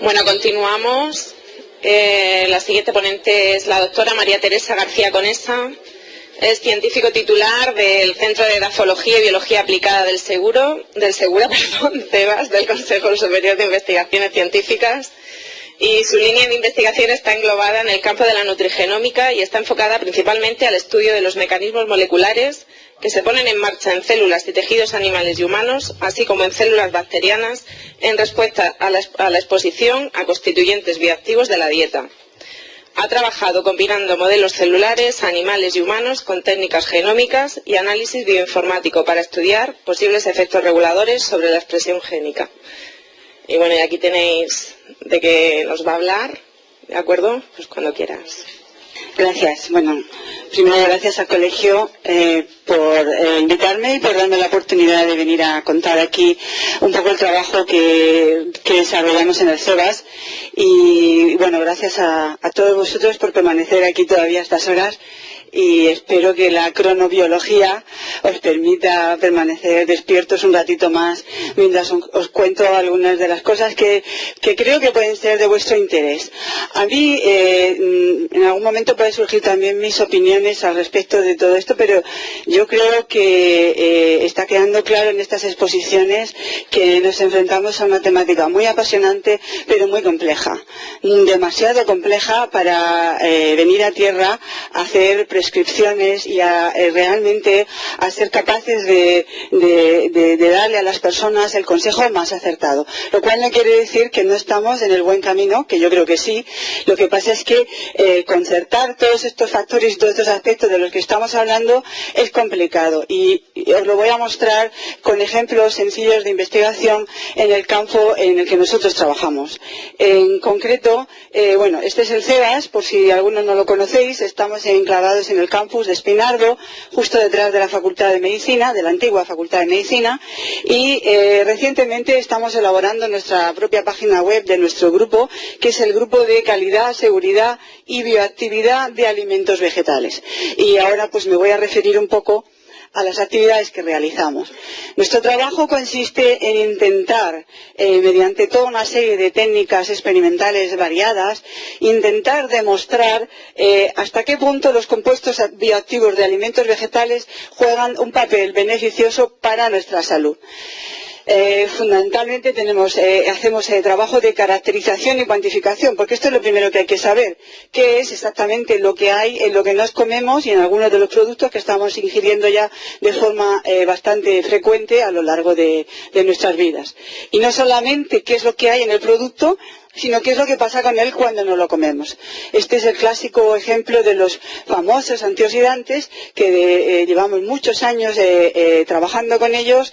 Bueno, continuamos. La siguiente ponente es la doctora María Teresa García Conesa. Es científico titular del Centro de Edafología y Biología Aplicada del Segura, CEBAS, del Consejo Superior de Investigaciones Científicas. Y su línea de investigación está englobada en el campo de la nutrigenómica y está enfocada principalmente al estudio de los mecanismos moleculares que se ponen en marcha en células y tejidos animales y humanos, así como en células bacterianas, en respuesta a la exposición a constituyentes bioactivos de la dieta. Ha trabajado combinando modelos celulares, animales y humanos con técnicas genómicas y análisis bioinformático para estudiar posibles efectos reguladores sobre la expresión génica. Y bueno, y aquí tenéis de qué nos va a hablar, ¿de acuerdo? Pues cuando quieras. Gracias. Bueno, primero gracias al colegio por invitarme y por darme la oportunidad de venir a contar aquí un poco el trabajo que desarrollamos en el CEBAS. Y bueno, gracias a todos vosotros por permanecer aquí todavía a estas horas. Y espero que la cronobiología os permita permanecer despiertos un ratito más mientras os cuento algunas de las cosas que creo que pueden ser de vuestro interés. A mí en algún momento pueden surgir también mis opiniones al respecto de todo esto, pero yo creo que está quedando claro en estas exposiciones que nos enfrentamos a una temática muy apasionante pero muy compleja, demasiado compleja para venir a tierra a hacer prescripciones y realmente a ser capaces de darle a las personas el consejo más acertado, lo cual no quiere decir que no estamos en el buen camino, que yo creo que sí. Lo que pasa es que concertar todos estos factores y todos estos aspectos de los que estamos hablando es complicado, y os lo voy a mostrar con ejemplos sencillos de investigación en el campo en el que nosotros trabajamos. En concreto, bueno, este es el CEBAS, por si algunos no lo conocéis. Estamos enclavados en el campus de Espinardo, justo detrás de la Facultad de Medicina, de la antigua Facultad de Medicina, y recientemente estamos elaborando nuestra propia página web de nuestro grupo, que es el Grupo de Calidad, Seguridad y Bioactividad de Alimentos Vegetales. Y ahora pues me voy a referir un poco a las actividades que realizamos. Nuestro trabajo consiste en intentar, mediante toda una serie de técnicas experimentales variadas, intentar demostrar hasta qué punto los compuestos bioactivos de alimentos vegetales juegan un papel beneficioso para nuestra salud. Fundamentalmente hacemos trabajo de caracterización y cuantificación, porque esto es lo primero que hay que saber, qué es exactamente lo que hay en lo que nos comemos y en algunos de los productos que estamos ingiriendo ya de forma bastante frecuente a lo largo de nuestras vidas. Y no solamente qué es lo que hay en el producto, sino qué es lo que pasa con él cuando no lo comemos. Este es el clásico ejemplo de los famosos antioxidantes que llevamos muchos años trabajando con ellos.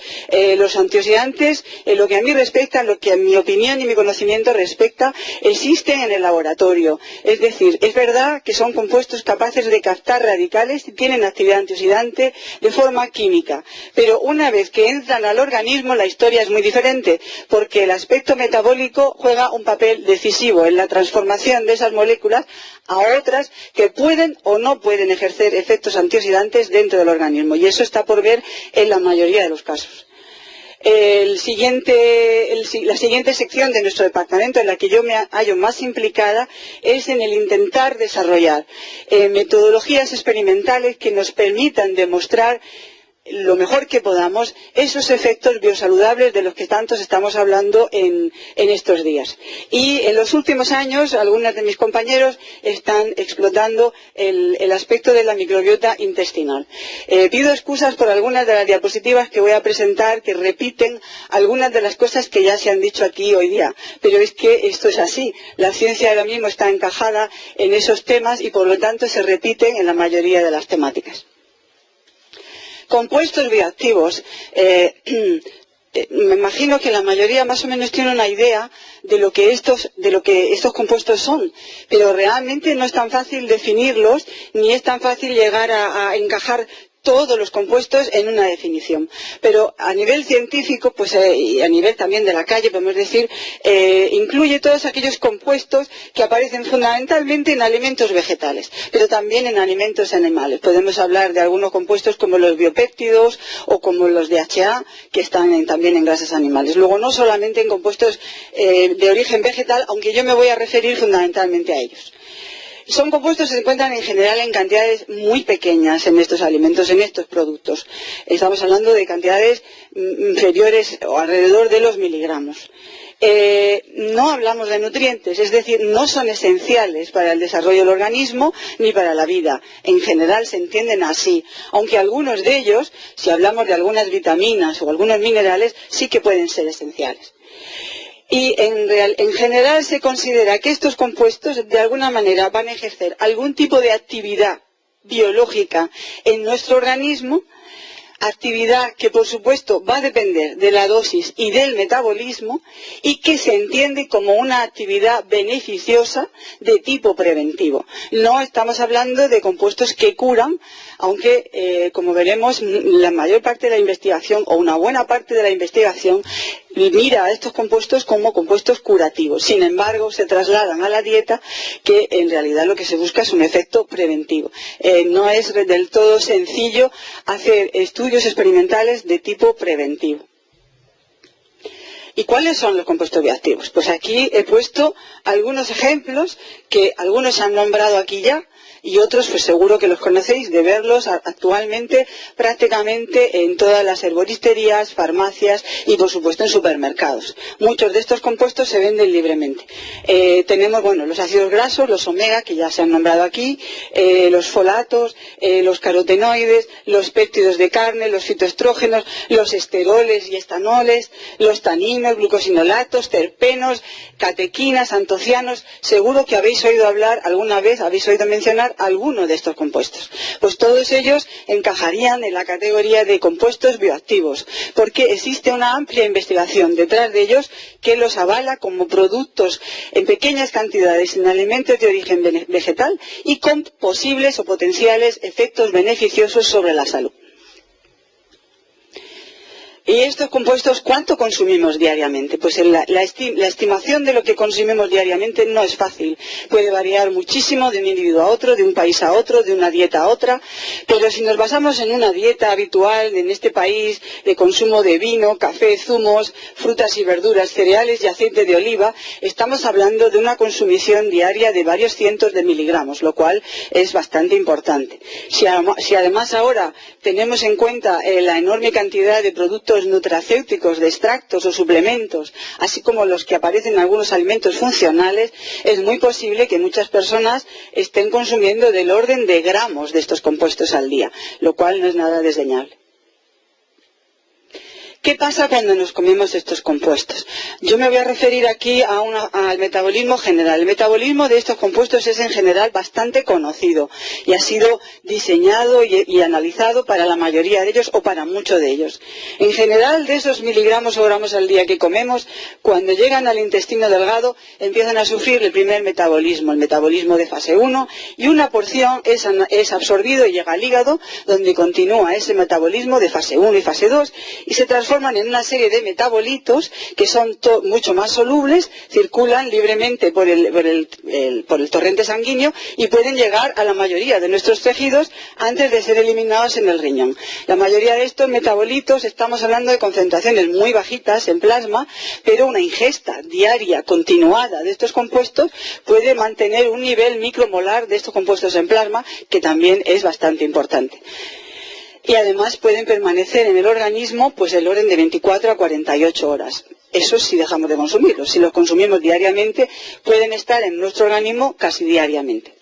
Los antioxidantes, en lo que a mí respecta, en lo que a mi opinión y mi conocimiento respecta, existen en el laboratorio. Es decir, es verdad que son compuestos capaces de captar radicales y tienen actividad antioxidante de forma química, pero una vez que entran al organismo la historia es muy diferente, porque el aspecto metabólico juega un papel decisivo en la transformación de esas moléculas a otras que pueden o no pueden ejercer efectos antioxidantes dentro del organismo, y eso está por ver en la mayoría de los casos. La siguiente sección de nuestro departamento en la que yo me hallo más implicada es en el intentar desarrollar metodologías experimentales que nos permitan demostrar lo mejor que podamos esos efectos biosaludables de los que tantos estamos hablando en estos días. Y en los últimos años, algunos de mis compañeros están explotando el aspecto de la microbiota intestinal. Pido excusas por algunas de las diapositivas que voy a presentar, que repiten algunas de las cosas que ya se han dicho aquí hoy día, pero es que esto es así. La ciencia ahora mismo está encajada en esos temas y por lo tanto se repiten en la mayoría de las temáticas. Compuestos bioactivos. Me imagino que la mayoría más o menos tiene una idea de lo que estos compuestos son, pero realmente no es tan fácil definirlos, ni es tan fácil llegar a encajar todos los compuestos en una definición. Pero a nivel científico, pues y a nivel también de la calle, podemos decir, incluye todos aquellos compuestos que aparecen fundamentalmente en alimentos vegetales, pero también en alimentos animales. Podemos hablar de algunos compuestos como los biopéptidos o como los DHA, que están también en grasas animales. Luego, no solamente en compuestos de origen vegetal, aunque yo me voy a referir fundamentalmente a ellos. Son compuestos que se encuentran en general en cantidades muy pequeñas en estos alimentos, en estos productos. Estamos hablando de cantidades inferiores o alrededor de los miligramos. No hablamos de nutrientes, es decir, no son esenciales para el desarrollo del organismo ni para la vida. En general se entienden así, aunque algunos de ellos, si hablamos de algunas vitaminas o algunos minerales, sí que pueden ser esenciales. Y en general se considera que estos compuestos de alguna manera van a ejercer algún tipo de actividad biológica en nuestro organismo, actividad que por supuesto va a depender de la dosis y del metabolismo y que se entiende como una actividad beneficiosa de tipo preventivo. No estamos hablando de compuestos que curan, aunque como veremos la mayor parte de la investigación o una buena parte de la investigación mira a estos compuestos como compuestos curativos. Sin embargo, se trasladan a la dieta, que en realidad lo que se busca es un efecto preventivo. No es del todo sencillo hacer estudios experimentales de tipo preventivo. ¿Y cuáles son los compuestos bioactivos? Pues aquí he puesto algunos ejemplos que algunos han nombrado aquí ya, y otros pues seguro que los conocéis de verlos actualmente prácticamente en todas las herboristerías, farmacias y por supuesto en supermercados. Muchos de estos compuestos se venden libremente. Tenemos los ácidos grasos, los omega, que ya se han nombrado aquí, los folatos, los carotenoides, los péptidos de carne, los fitoestrógenos, los esteroles y estanoles, los taninos, glucosinolatos, terpenos, catequinas, antocianos. Seguro que habéis oído hablar alguna vez, habéis oído mencionar alguno de estos compuestos. Pues todos ellos encajarían en la categoría de compuestos bioactivos, porque existe una amplia investigación detrás de ellos que los avala como productos en pequeñas cantidades en alimentos de origen vegetal y con posibles o potenciales efectos beneficiosos sobre la salud. ¿Y estos compuestos cuánto consumimos diariamente? Pues la estimación de lo que consumimos diariamente no es fácil. Puede variar muchísimo de un individuo a otro, de un país a otro, de una dieta a otra. Pero si nos basamos en una dieta habitual en este país de consumo de vino, café, zumos, frutas y verduras, cereales y aceite de oliva, estamos hablando de una consumición diaria de varios cientos de miligramos, lo cual es bastante importante. Si además ahora tenemos en cuenta la enorme cantidad de productos nutracéuticos, de extractos o suplementos, así como los que aparecen en algunos alimentos funcionales, es muy posible que muchas personas estén consumiendo del orden de gramos de estos compuestos al día, lo cual no es nada desdeñable. ¿Qué pasa cuando nos comemos estos compuestos? Yo me voy a referir aquí al metabolismo general. El metabolismo de estos compuestos es en general bastante conocido y ha sido diseñado y analizado para la mayoría de ellos o para muchos de ellos. En general, de esos miligramos o gramos al día que comemos, cuando llegan al intestino delgado empiezan a sufrir el primer metabolismo, el metabolismo de fase 1, y una porción es absorbido y llega al hígado, donde continúa ese metabolismo de fase 1 y fase 2 y se transforman en una serie de metabolitos que son mucho más solubles, circulan libremente por el torrente sanguíneo y pueden llegar a la mayoría de nuestros tejidos antes de ser eliminados en el riñón. La mayoría de estos metabolitos, estamos hablando de concentraciones muy bajitas en plasma, pero una ingesta diaria continuada de estos compuestos puede mantener un nivel micromolar de estos compuestos en plasma, que también es bastante importante. Y además pueden permanecer en el organismo pues el orden de 24 a 48 horas. Eso si dejamos de consumirlos. Si los consumimos diariamente, pueden estar en nuestro organismo casi diariamente.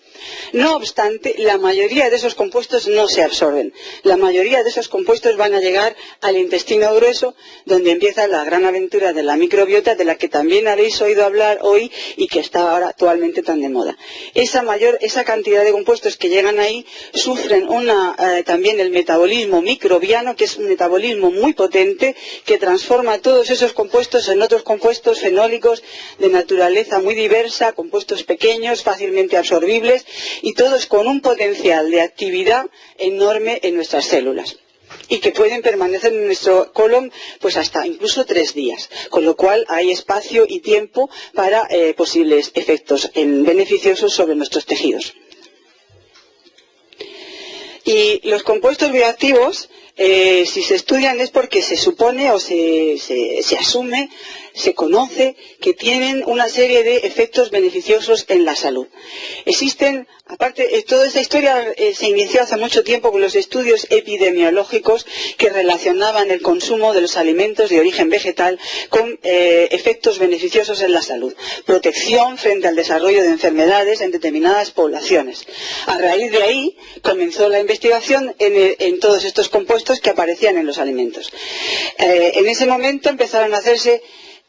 No obstante, la mayoría de esos compuestos no se absorben. La mayoría de esos compuestos van a llegar al intestino grueso, donde empieza la gran aventura de la microbiota, de la que también habéis oído hablar hoy y que está ahora actualmente tan de moda. Esa cantidad de compuestos que llegan ahí sufren también el metabolismo microbiano, que es un metabolismo muy potente que transforma todos esos compuestos en otros compuestos fenólicos de naturaleza muy diversa, compuestos pequeños, fácilmente absorbibles, y todos con un potencial de actividad enorme en nuestras células, y que pueden permanecer en nuestro colon pues hasta incluso 3 días, con lo cual hay espacio y tiempo para posibles efectos beneficiosos sobre nuestros tejidos. Y los compuestos bioactivos, si se estudian es porque se supone o se asume, se conoce que tienen una serie de efectos beneficiosos en la salud. Existen, aparte, toda esta historia se inició hace mucho tiempo con los estudios epidemiológicos que relacionaban el consumo de los alimentos de origen vegetal con efectos beneficiosos en la salud, protección frente al desarrollo de enfermedades en determinadas poblaciones. A raíz de ahí comenzó la investigación en todos estos compuestos que aparecían en los alimentos. En ese momento empezaron a hacerse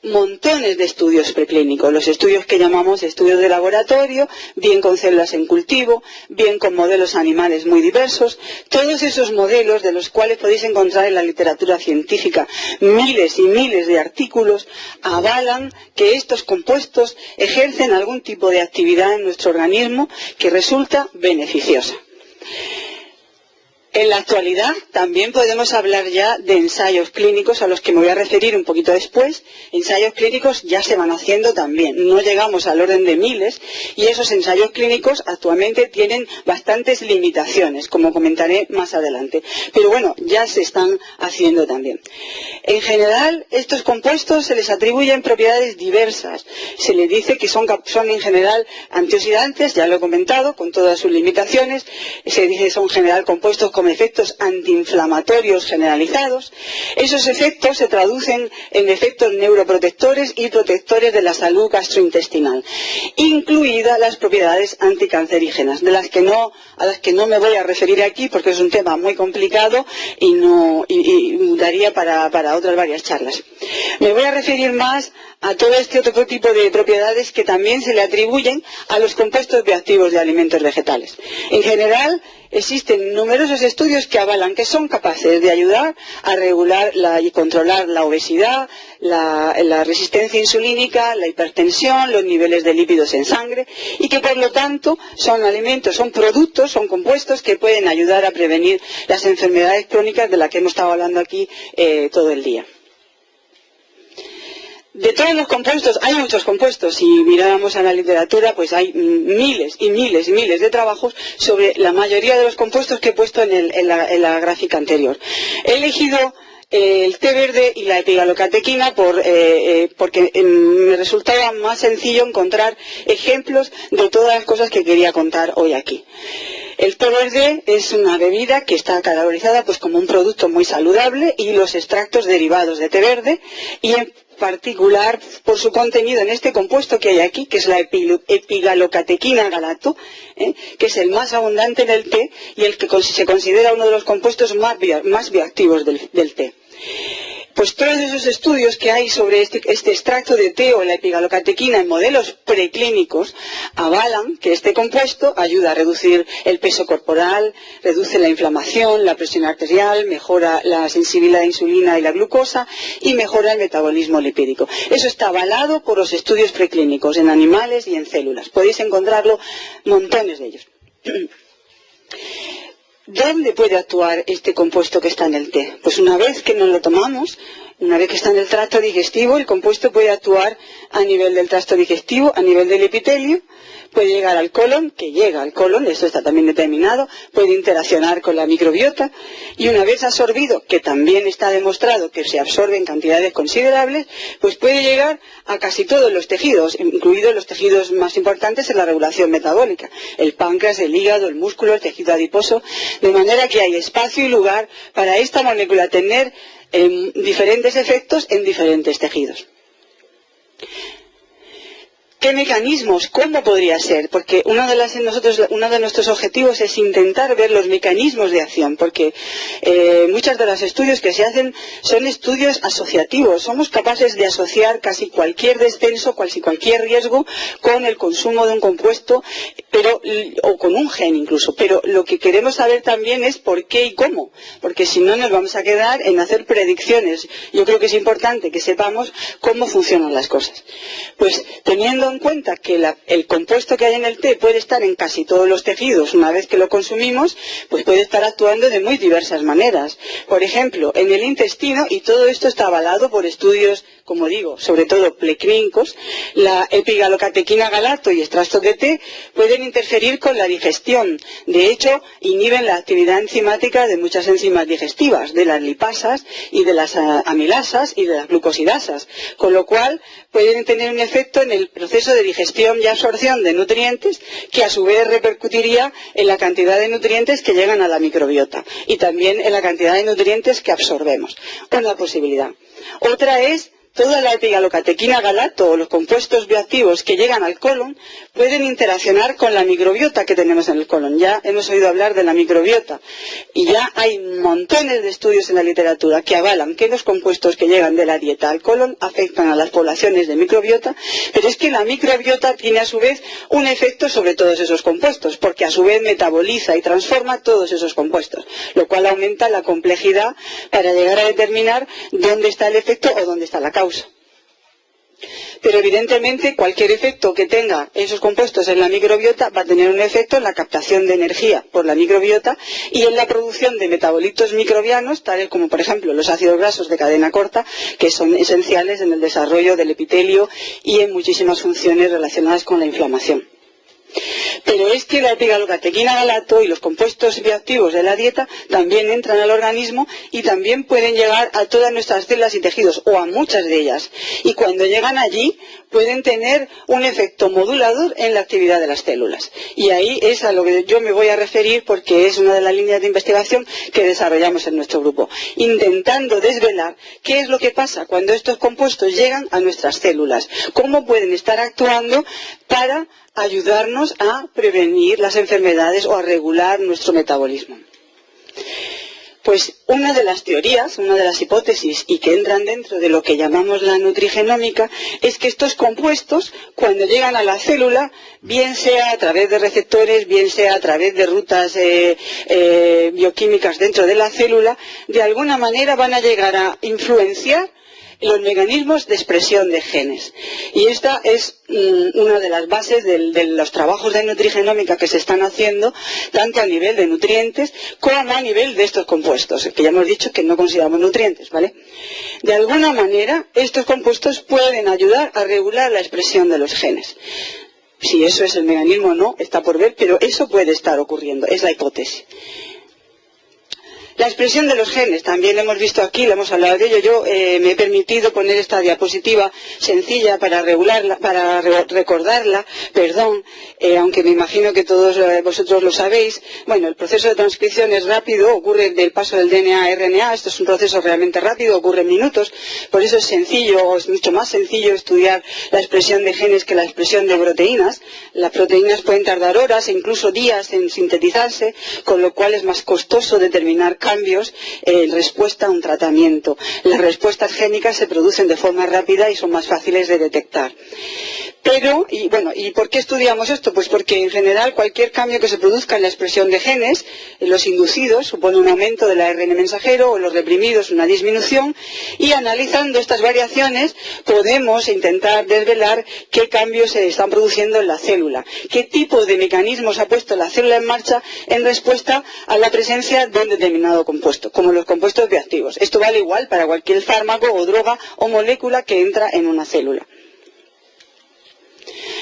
montones de estudios preclínicos, los estudios que llamamos estudios de laboratorio, bien con células en cultivo, bien con modelos animales muy diversos. Todos esos modelos, de los cuales podéis encontrar en la literatura científica miles y miles de artículos, avalan que estos compuestos ejercen algún tipo de actividad en nuestro organismo que resulta beneficiosa. En la actualidad también podemos hablar ya de ensayos clínicos a los que me voy a referir un poquito después. Ensayos clínicos ya se van haciendo también, no llegamos al orden de miles, y esos ensayos clínicos actualmente tienen bastantes limitaciones, como comentaré más adelante. Pero bueno, ya se están haciendo también. En general, estos compuestos se les atribuyen propiedades diversas. Se les dice que son en general antioxidantes, ya lo he comentado, con todas sus limitaciones. Se dice que son en general compuestos con efectos antiinflamatorios generalizados. Esos efectos se traducen en efectos neuroprotectores y protectores de la salud gastrointestinal, incluidas las propiedades anticancerígenas, a las que no me voy a referir aquí porque es un tema muy complicado y daría para otras varias charlas. Me voy a referir más a todo este otro tipo de propiedades que también se le atribuyen a los compuestos bioactivos de alimentos vegetales. En general, existen numerosos estudios que avalan que son capaces de ayudar a regular y controlar la obesidad, la resistencia insulínica, la hipertensión, los niveles de lípidos en sangre, y que por lo tanto son alimentos, son productos, son compuestos que pueden ayudar a prevenir las enfermedades crónicas de las que hemos estado hablando aquí todo el día. De todos los compuestos, hay muchos compuestos. Si miráramos a la literatura, pues hay miles y miles y miles de trabajos sobre la mayoría de los compuestos que he puesto en la gráfica anterior. He elegido el té verde y la epigalocatequina porque me resultaba más sencillo encontrar ejemplos de todas las cosas que quería contar hoy aquí. El té verde es una bebida que está categorizada pues como un producto muy saludable, y los extractos derivados de té verde, y en particular por su contenido en este compuesto que hay aquí, que es la epigalocatequina galato, que es el más abundante en el té y el que se considera uno de los compuestos más bioactivos del té. Pues todos esos estudios que hay sobre este extracto de té o la epigalocatequina en modelos preclínicos avalan que este compuesto ayuda a reducir el peso corporal, reduce la inflamación, la presión arterial, mejora la sensibilidad a la insulina y la glucosa y mejora el metabolismo lipídico. Eso está avalado por los estudios preclínicos en animales y en células. Podéis encontrarlo montones de ellos. ¿Dónde puede actuar este compuesto que está en el té? Pues una vez que nos lo tomamos, una vez que está en el tracto digestivo, el compuesto puede actuar a nivel del tracto digestivo, a nivel del epitelio, puede llegar al colon, que llega al colon, eso está también determinado, puede interaccionar con la microbiota, y una vez absorbido, que también está demostrado que se absorbe en cantidades considerables, pues puede llegar a casi todos los tejidos, incluidos los tejidos más importantes en la regulación metabólica, el páncreas, el hígado, el músculo, el tejido adiposo, de manera que hay espacio y lugar para esta molécula tener diferentes efectos en diferentes tejidos. ¿Qué mecanismos? ¿Cómo podría ser? Porque uno de nuestros objetivos es intentar ver los mecanismos de acción, porque muchos de los estudios que se hacen son estudios asociativos. Somos capaces de asociar casi cualquier descenso, casi cualquier riesgo con el consumo de un compuesto, o con un gen incluso. Pero lo que queremos saber también es por qué y cómo, porque si no nos vamos a quedar en hacer predicciones. Yo creo que es importante que sepamos cómo funcionan las cosas. Pues teniendo en cuenta que el compuesto que hay en el té puede estar en casi todos los tejidos una vez que lo consumimos, pues puede estar actuando de muy diversas maneras. Por ejemplo, en el intestino, y todo esto está avalado por estudios, como digo, sobre todo preclínicos, la epigalocatequina galato y extractos de té pueden interferir con la digestión. De hecho, inhiben la actividad enzimática de muchas enzimas digestivas, de las lipasas y de las amilasas y de las glucosidasas, con lo cual pueden tener un efecto en el proceso de digestión y absorción de nutrientes que a su vez repercutiría en la cantidad de nutrientes que llegan a la microbiota y también en la cantidad de nutrientes que absorbemos. Una posibilidad. Otra es toda la epigalocatequina galato o los compuestos bioactivos que llegan al colon pueden interaccionar con la microbiota que tenemos en el colon. Ya hemos oído hablar de la microbiota y ya hay montones de estudios en la literatura que avalan que los compuestos que llegan de la dieta al colon afectan a las poblaciones de microbiota, pero es que la microbiota tiene a su vez un efecto sobre todos esos compuestos, porque a su vez metaboliza y transforma todos esos compuestos, lo cual aumenta la complejidad para llegar a determinar dónde está el efecto o dónde está la causa. Pero evidentemente cualquier efecto que tenga esos compuestos en la microbiota va a tener un efecto en la captación de energía por la microbiota y en la producción de metabolitos microbianos, tales como por ejemplo los ácidos grasos de cadena corta, que son esenciales en el desarrollo del epitelio y en muchísimas funciones relacionadas con la inflamación. Pero es que la epigalocatequina galato y los compuestos bioactivos de la dieta también entran al organismo y también pueden llegar a todas nuestras células y tejidos, o a muchas de ellas. Y cuando llegan allí, pueden tener un efecto modulador en la actividad de las células. Y ahí es a lo que yo me voy a referir porque es una de las líneas de investigación que desarrollamos en nuestro grupo, intentando desvelar qué es lo que pasa cuando estos compuestos llegan a nuestras células, cómo pueden estar actuando para ayudarnos a prevenir las enfermedades o a regular nuestro metabolismo. Pues una de las teorías, una de las hipótesis y que entran dentro de lo que llamamos la nutrigenómica es que estos compuestos cuando llegan a la célula, bien sea a través de receptores, bien sea a través de rutas bioquímicas dentro de la célula, de alguna manera van a llegar a influenciar los mecanismos de expresión de genes. Y esta es una de las bases de los trabajos de nutrigenómica que se están haciendo, tanto a nivel de nutrientes como a nivel de estos compuestos, que ya hemos dicho que no consideramos nutrientes, ¿vale? De alguna manera, estos compuestos pueden ayudar a regular la expresión de los genes. Si eso es el mecanismo o no, está por ver, pero eso puede estar ocurriendo, es la hipótesis. La expresión de los genes, también lo hemos visto aquí, lo hemos hablado de ello. Yo me he permitido poner esta diapositiva sencilla para recordarla, aunque me imagino que todos vosotros lo sabéis. Bueno, el proceso de transcripción es rápido, ocurre del paso del DNA a RNA, esto es un proceso realmente rápido, ocurre en minutos, por eso es sencillo, o es mucho más sencillo estudiar la expresión de genes que la expresión de proteínas. Las proteínas pueden tardar horas e incluso días en sintetizarse, con lo cual es más costoso determinar cambios en respuesta a un tratamiento. Las respuestas génicas se producen de forma rápida y son más fáciles de detectar. Pero, ¿y por qué estudiamos esto? Pues porque en general cualquier cambio que se produzca en la expresión de genes, los inducidos supone un aumento del ARN mensajero o los reprimidos una disminución, y analizando estas variaciones podemos intentar desvelar qué cambios se están produciendo en la célula, qué tipo de mecanismos ha puesto la célula en marcha en respuesta a la presencia de un determinado compuesto, como los compuestos bioactivos. Esto vale igual para cualquier fármaco o droga o molécula que entra en una célula.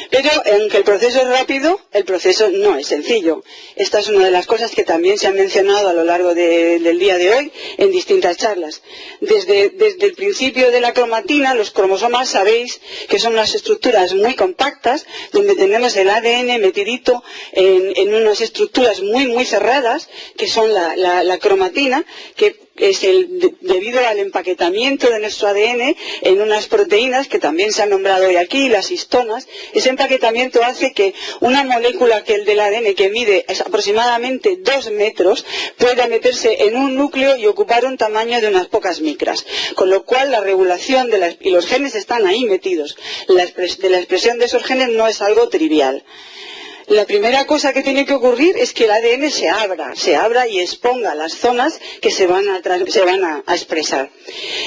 Pero aunque el proceso es rápido, el proceso no es sencillo. Esta es una de las cosas que también se han mencionado a lo largo del día de hoy en distintas charlas. Desde el principio de la cromatina, los cromosomas sabéis que son unas estructuras muy compactas, donde tenemos el ADN metidito en unas estructuras muy muy cerradas, que son la cromatina, que es debido al empaquetamiento de nuestro ADN en unas proteínas que también se han nombrado hoy aquí, las histonas. Ese empaquetamiento hace que una molécula que el del ADN, que mide aproximadamente 2 metros, pueda meterse en un núcleo y ocupar un tamaño de unas pocas micras, con lo cual la regulación y los genes están ahí metidos. De la expresión de esos genes no es algo trivial. La primera cosa que tiene que ocurrir es que el ADN se abra y exponga las zonas que se van a expresar.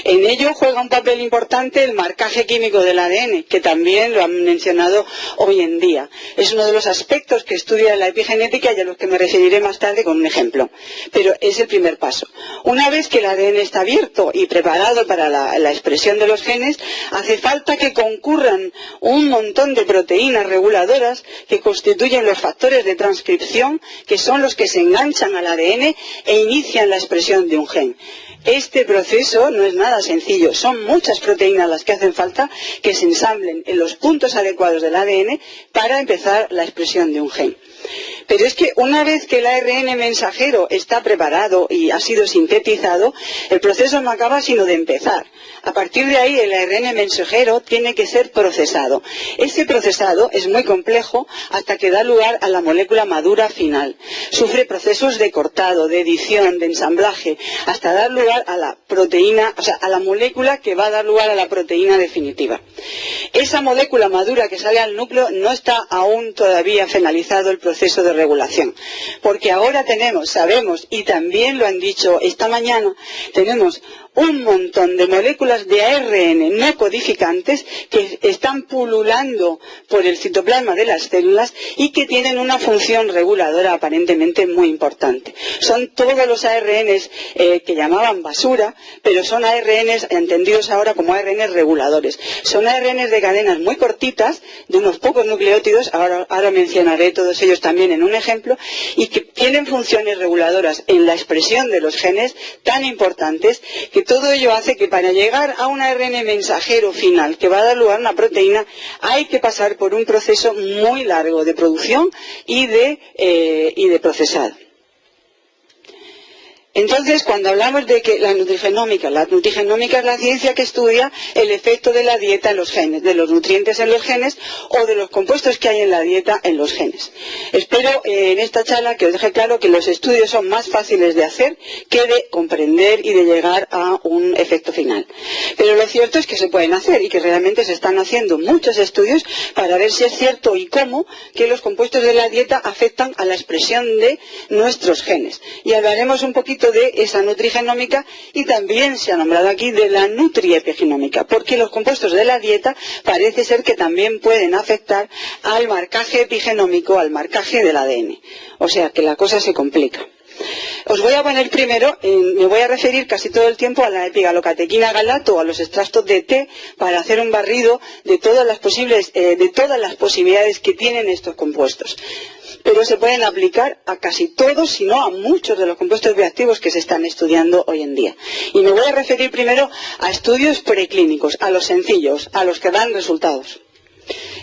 En ello juega un papel importante el marcaje químico del ADN, que también lo han mencionado hoy en día. Es uno de los aspectos que estudia la epigenética y a los que me referiré más tarde con un ejemplo. Pero es el primer paso. Una vez que el ADN está abierto y preparado para la expresión de los genes, hace falta que concurran un montón de proteínas reguladoras que constituyen los factores de transcripción, que son los que se enganchan al ADN e inician la expresión de un gen. Este proceso no es nada sencillo, son muchas proteínas las que hacen falta que se ensamblen en los puntos adecuados del ADN para empezar la expresión de un gen. Pero es que una vez que el ARN mensajero está preparado y ha sido sintetizado, el proceso no acaba sino de empezar. A partir de ahí el ARN mensajero tiene que ser procesado. Ese procesado es muy complejo hasta que da lugar a la molécula madura final. Sufre procesos de cortado, de edición, de ensamblaje, hasta dar lugar a la proteína, o sea, a la molécula que va a dar lugar a la proteína definitiva. Esa molécula madura que sale al núcleo no está aún todavía finalizado el proceso de regulación, porque ahora sabemos, y también lo han dicho esta mañana, tenemos un montón de moléculas de ARN no codificantes que están pululando por el citoplasma de las células y que tienen una función reguladora aparentemente muy importante. Son todos los ARNs que llamaban basura, pero son ARNs entendidos ahora como ARNs reguladores. Son ARNs de cadenas muy cortitas, de unos pocos nucleótidos, ahora mencionaré todos ellos también en un ejemplo, y que tienen funciones reguladoras en la expresión de los genes tan importantes que todo ello hace que para llegar a un ARN mensajero final que va a dar lugar a una proteína hay que pasar por un proceso muy largo de producción y de procesado. Entonces, cuando hablamos de que la nutrigenómica es la ciencia que estudia el efecto de la dieta en los genes, de los nutrientes en los genes o de los compuestos que hay en la dieta en los genes. Espero en esta charla que os deje claro que los estudios son más fáciles de hacer que de comprender y de llegar a un efecto final. Pero lo cierto es que se pueden hacer y que realmente se están haciendo muchos estudios para ver si es cierto y cómo que los compuestos de la dieta afectan a la expresión de nuestros genes. Y hablaremos un poquito de esa nutrigenómica y también se ha nombrado aquí de la nutriepigenómica, porque los compuestos de la dieta parece ser que también pueden afectar al marcaje epigenómico, al marcaje del ADN. O sea que la cosa se complica. Os voy a poner primero, me voy a referir casi todo el tiempo a la epigalocatequina galato, a los extractos de té, para hacer un barrido de todas las posibilidades que tienen estos compuestos. Pero se pueden aplicar a casi todos, si no a muchos de los compuestos bioactivos que se están estudiando hoy en día. Y me voy a referir primero a estudios preclínicos, a los sencillos, a los que dan resultados.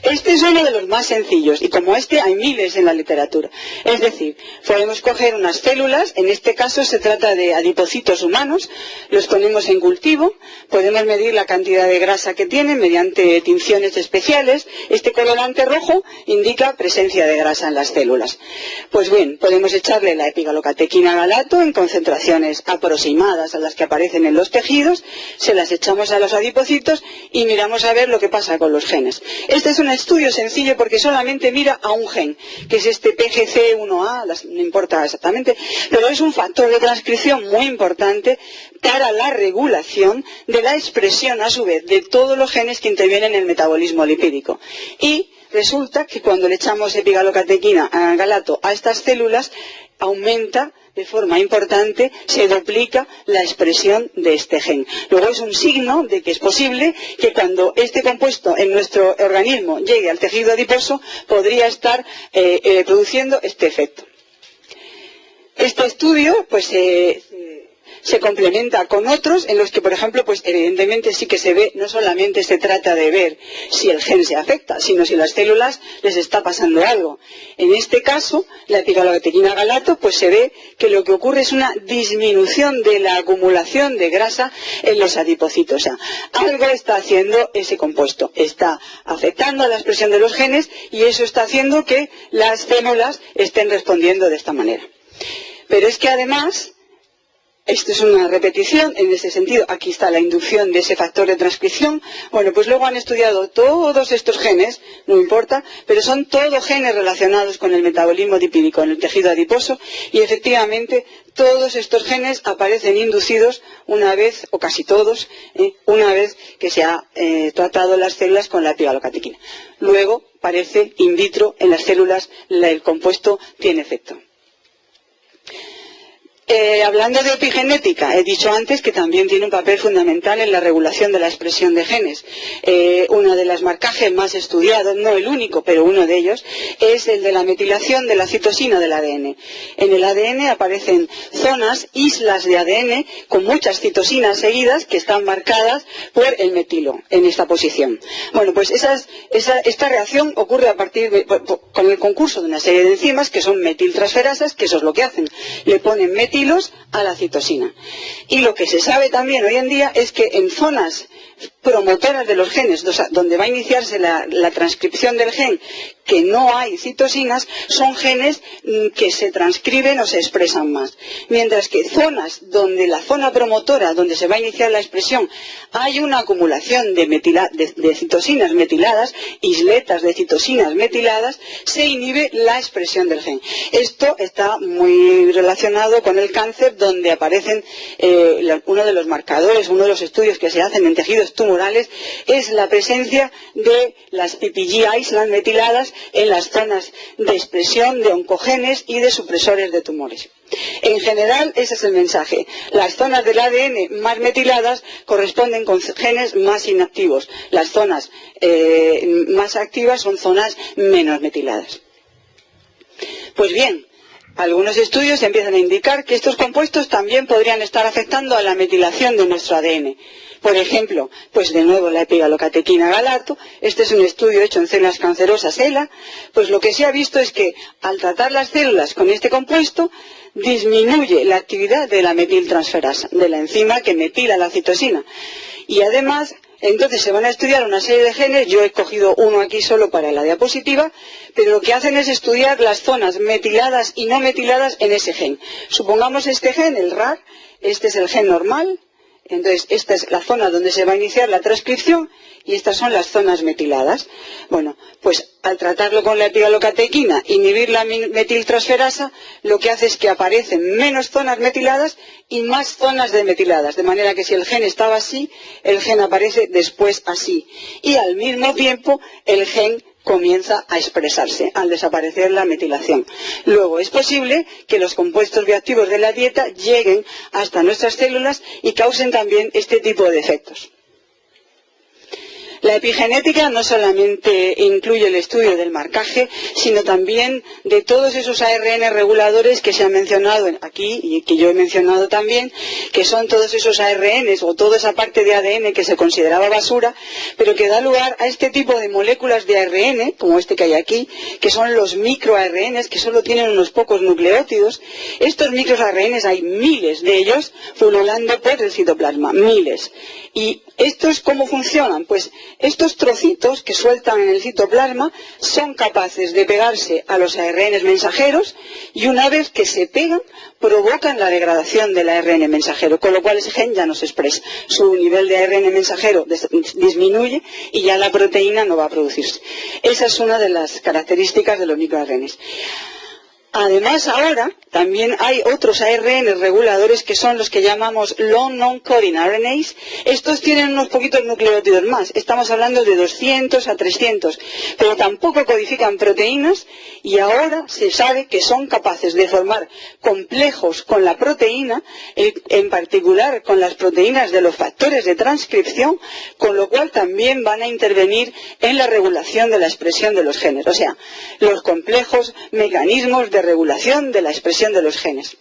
Este es uno de los más sencillos y como este hay miles en la literatura. Es decir, podemos coger unas células, en este caso se trata de adipocitos humanos, los ponemos en cultivo, podemos medir la cantidad de grasa que tienen mediante tinciones especiales. Este colorante rojo indica presencia de grasa en las células. Pues bien, podemos echarle la epigalocatequina galato en concentraciones aproximadas a las que aparecen en los tejidos, se las echamos a los adipocitos y miramos a ver lo que pasa con los genes. Este es un estudio sencillo porque solamente mira a un gen, que es este PGC1A, no importa exactamente, pero es un factor de transcripción muy importante para la regulación de la expresión, a su vez, de todos los genes que intervienen en el metabolismo lipídico. Y resulta que cuando le echamos epigalocatequina galato a estas células, aumenta de forma importante, se duplica la expresión de este gen. Luego es un signo de que es posible que cuando este compuesto en nuestro organismo llegue al tejido adiposo, podría estar produciendo este efecto. Este estudio, pues, se complementa con otros en los que, por ejemplo, pues evidentemente sí que se ve, no solamente se trata de ver si el gen se afecta, sino si las células les está pasando algo. En este caso, la epigalocatequina galato, pues se ve que lo que ocurre es una disminución de la acumulación de grasa en los adipocitos. O sea, algo está haciendo ese compuesto, está afectando a la expresión de los genes y eso está haciendo que las células estén respondiendo de esta manera. Pero es que además Esto es una repetición, en ese sentido, aquí está la inducción de ese factor de transcripción. Bueno, pues luego han estudiado todos estos genes, no importa, pero son todos genes relacionados con el metabolismo lipídico en el tejido adiposo, y efectivamente todos estos genes aparecen inducidos una vez, o casi todos, una vez que se ha tratado las células con la epigalocatequina. Luego, parece in vitro, en las células el compuesto tiene efecto. Hablando de epigenética, he dicho antes que también tiene un papel fundamental en la regulación de la expresión de genes. Uno de los marcajes más estudiados, no el único, pero uno de ellos, es el de la metilación de la citosina del ADN. En el ADN aparecen zonas, islas de ADN, con muchas citosinas seguidas que están marcadas por el metilo en esta posición. Bueno, pues esta reacción ocurre a partir con el concurso de una serie de enzimas que son metiltransferasas, que eso es lo que hacen. Le ponen metilos a la citosina. Y lo que se sabe también hoy en día es que en zonas promotoras de los genes, donde va a iniciarse la transcripción del gen, que no hay citosinas, son genes que se transcriben o se expresan más. Mientras que zonas donde la zona promotora, donde se va a iniciar la expresión, hay una acumulación de citosinas metiladas, isletas de citosinas metiladas, se inhibe la expresión del gen. Esto está muy relacionado con el cáncer, donde aparecen uno de los marcadores, uno de los estudios que se hacen en tejidos tumorales, es la presencia de las PPGIs, las metiladas, en las zonas de expresión de oncogenes y de supresores de tumores. En general, ese es el mensaje. Las zonas del ADN más metiladas corresponden con genes más inactivos. Las zonas más activas son zonas menos metiladas. Pues bien, algunos estudios empiezan a indicar que estos compuestos también podrían estar afectando a la metilación de nuestro ADN. Por ejemplo, pues de nuevo la epigalocatequina galato, este es un estudio hecho en células cancerosas ELA, pues lo que se ha visto es que al tratar las células con este compuesto, disminuye la actividad de la metiltransferasa, de la enzima que metila la citosina. Y además, entonces se van a estudiar una serie de genes, yo he cogido uno aquí solo para la diapositiva, pero lo que hacen es estudiar las zonas metiladas y no metiladas en ese gen. Supongamos este gen, el RAR, este es el gen normal. Entonces, esta es la zona donde se va a iniciar la transcripción y estas son las zonas metiladas. Bueno, pues al tratarlo con la epigalocatequina, inhibir la metiltransferasa, lo que hace es que aparecen menos zonas metiladas y más zonas demetiladas. De manera que si el gen estaba así, el gen aparece después así. Y al mismo tiempo, el gen comienza a expresarse al desaparecer la metilación. Luego es posible que los compuestos bioactivos de la dieta lleguen hasta nuestras células y causen también este tipo de efectos. La epigenética no solamente incluye el estudio del marcaje, sino también de todos esos ARN reguladores que se han mencionado aquí y que yo he mencionado también, que son todos esos ARNs o toda esa parte de ADN que se consideraba basura, pero que da lugar a este tipo de moléculas de ARN, como este que hay aquí, que son los microARNs, que solo tienen unos pocos nucleótidos. Estos microARNs hay miles de ellos pululando por el citoplasma, miles. ¿Y estos cómo funcionan? Pues estos trocitos que sueltan en el citoplasma son capaces de pegarse a los ARN mensajeros y una vez que se pegan provocan la degradación del ARN mensajero, con lo cual ese gen ya no se expresa. Su nivel de ARN mensajero disminuye y ya la proteína no va a producirse. Esa es una de las características de los microARNs. Además, ahora también hay otros ARN reguladores que son los que llamamos long non-coding RNAs. Estos tienen unos poquitos nucleótidos más. Estamos hablando de 200 a 300, pero tampoco codifican proteínas y ahora se sabe que son capaces de formar complejos con la proteína, en particular con las proteínas de los factores de transcripción, con lo cual también van a intervenir en la regulación de la expresión de los genes. O sea, los complejos mecanismos de regulación de la expresión de los genes.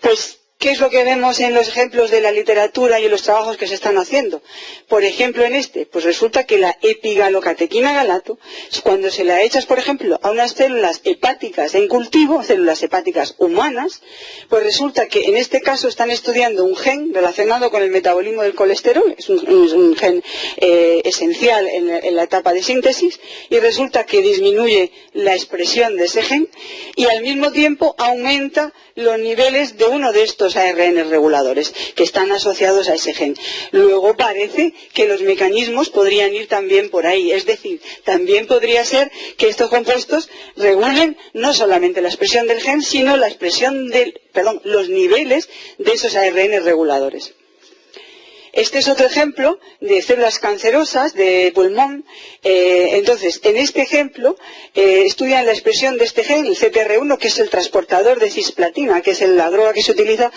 Pues, ¿qué es lo que vemos en los ejemplos de la literatura y en los trabajos que se están haciendo? Por ejemplo, en este, pues resulta que la epigalocatequina galato, cuando se la echas, por ejemplo, a unas células hepáticas en cultivo, células hepáticas humanas, pues resulta que en este caso están estudiando un gen relacionado con el metabolismo del colesterol, es un gen esencial en la etapa de síntesis, y resulta que disminuye la expresión de ese gen y al mismo tiempo aumenta los niveles de uno de estos estos ARN reguladores que están asociados a ese gen. Luego parece que los mecanismos podrían ir también por ahí, es decir, también podría ser que estos compuestos regulen no solamente la expresión del gen, sino la expresión los niveles de esos ARN reguladores. Este es otro ejemplo de células cancerosas de pulmón. Entonces, en este ejemplo, estudian la expresión de este gen, el CTR1, que es el transportador de cisplatina, que es la droga que se utiliza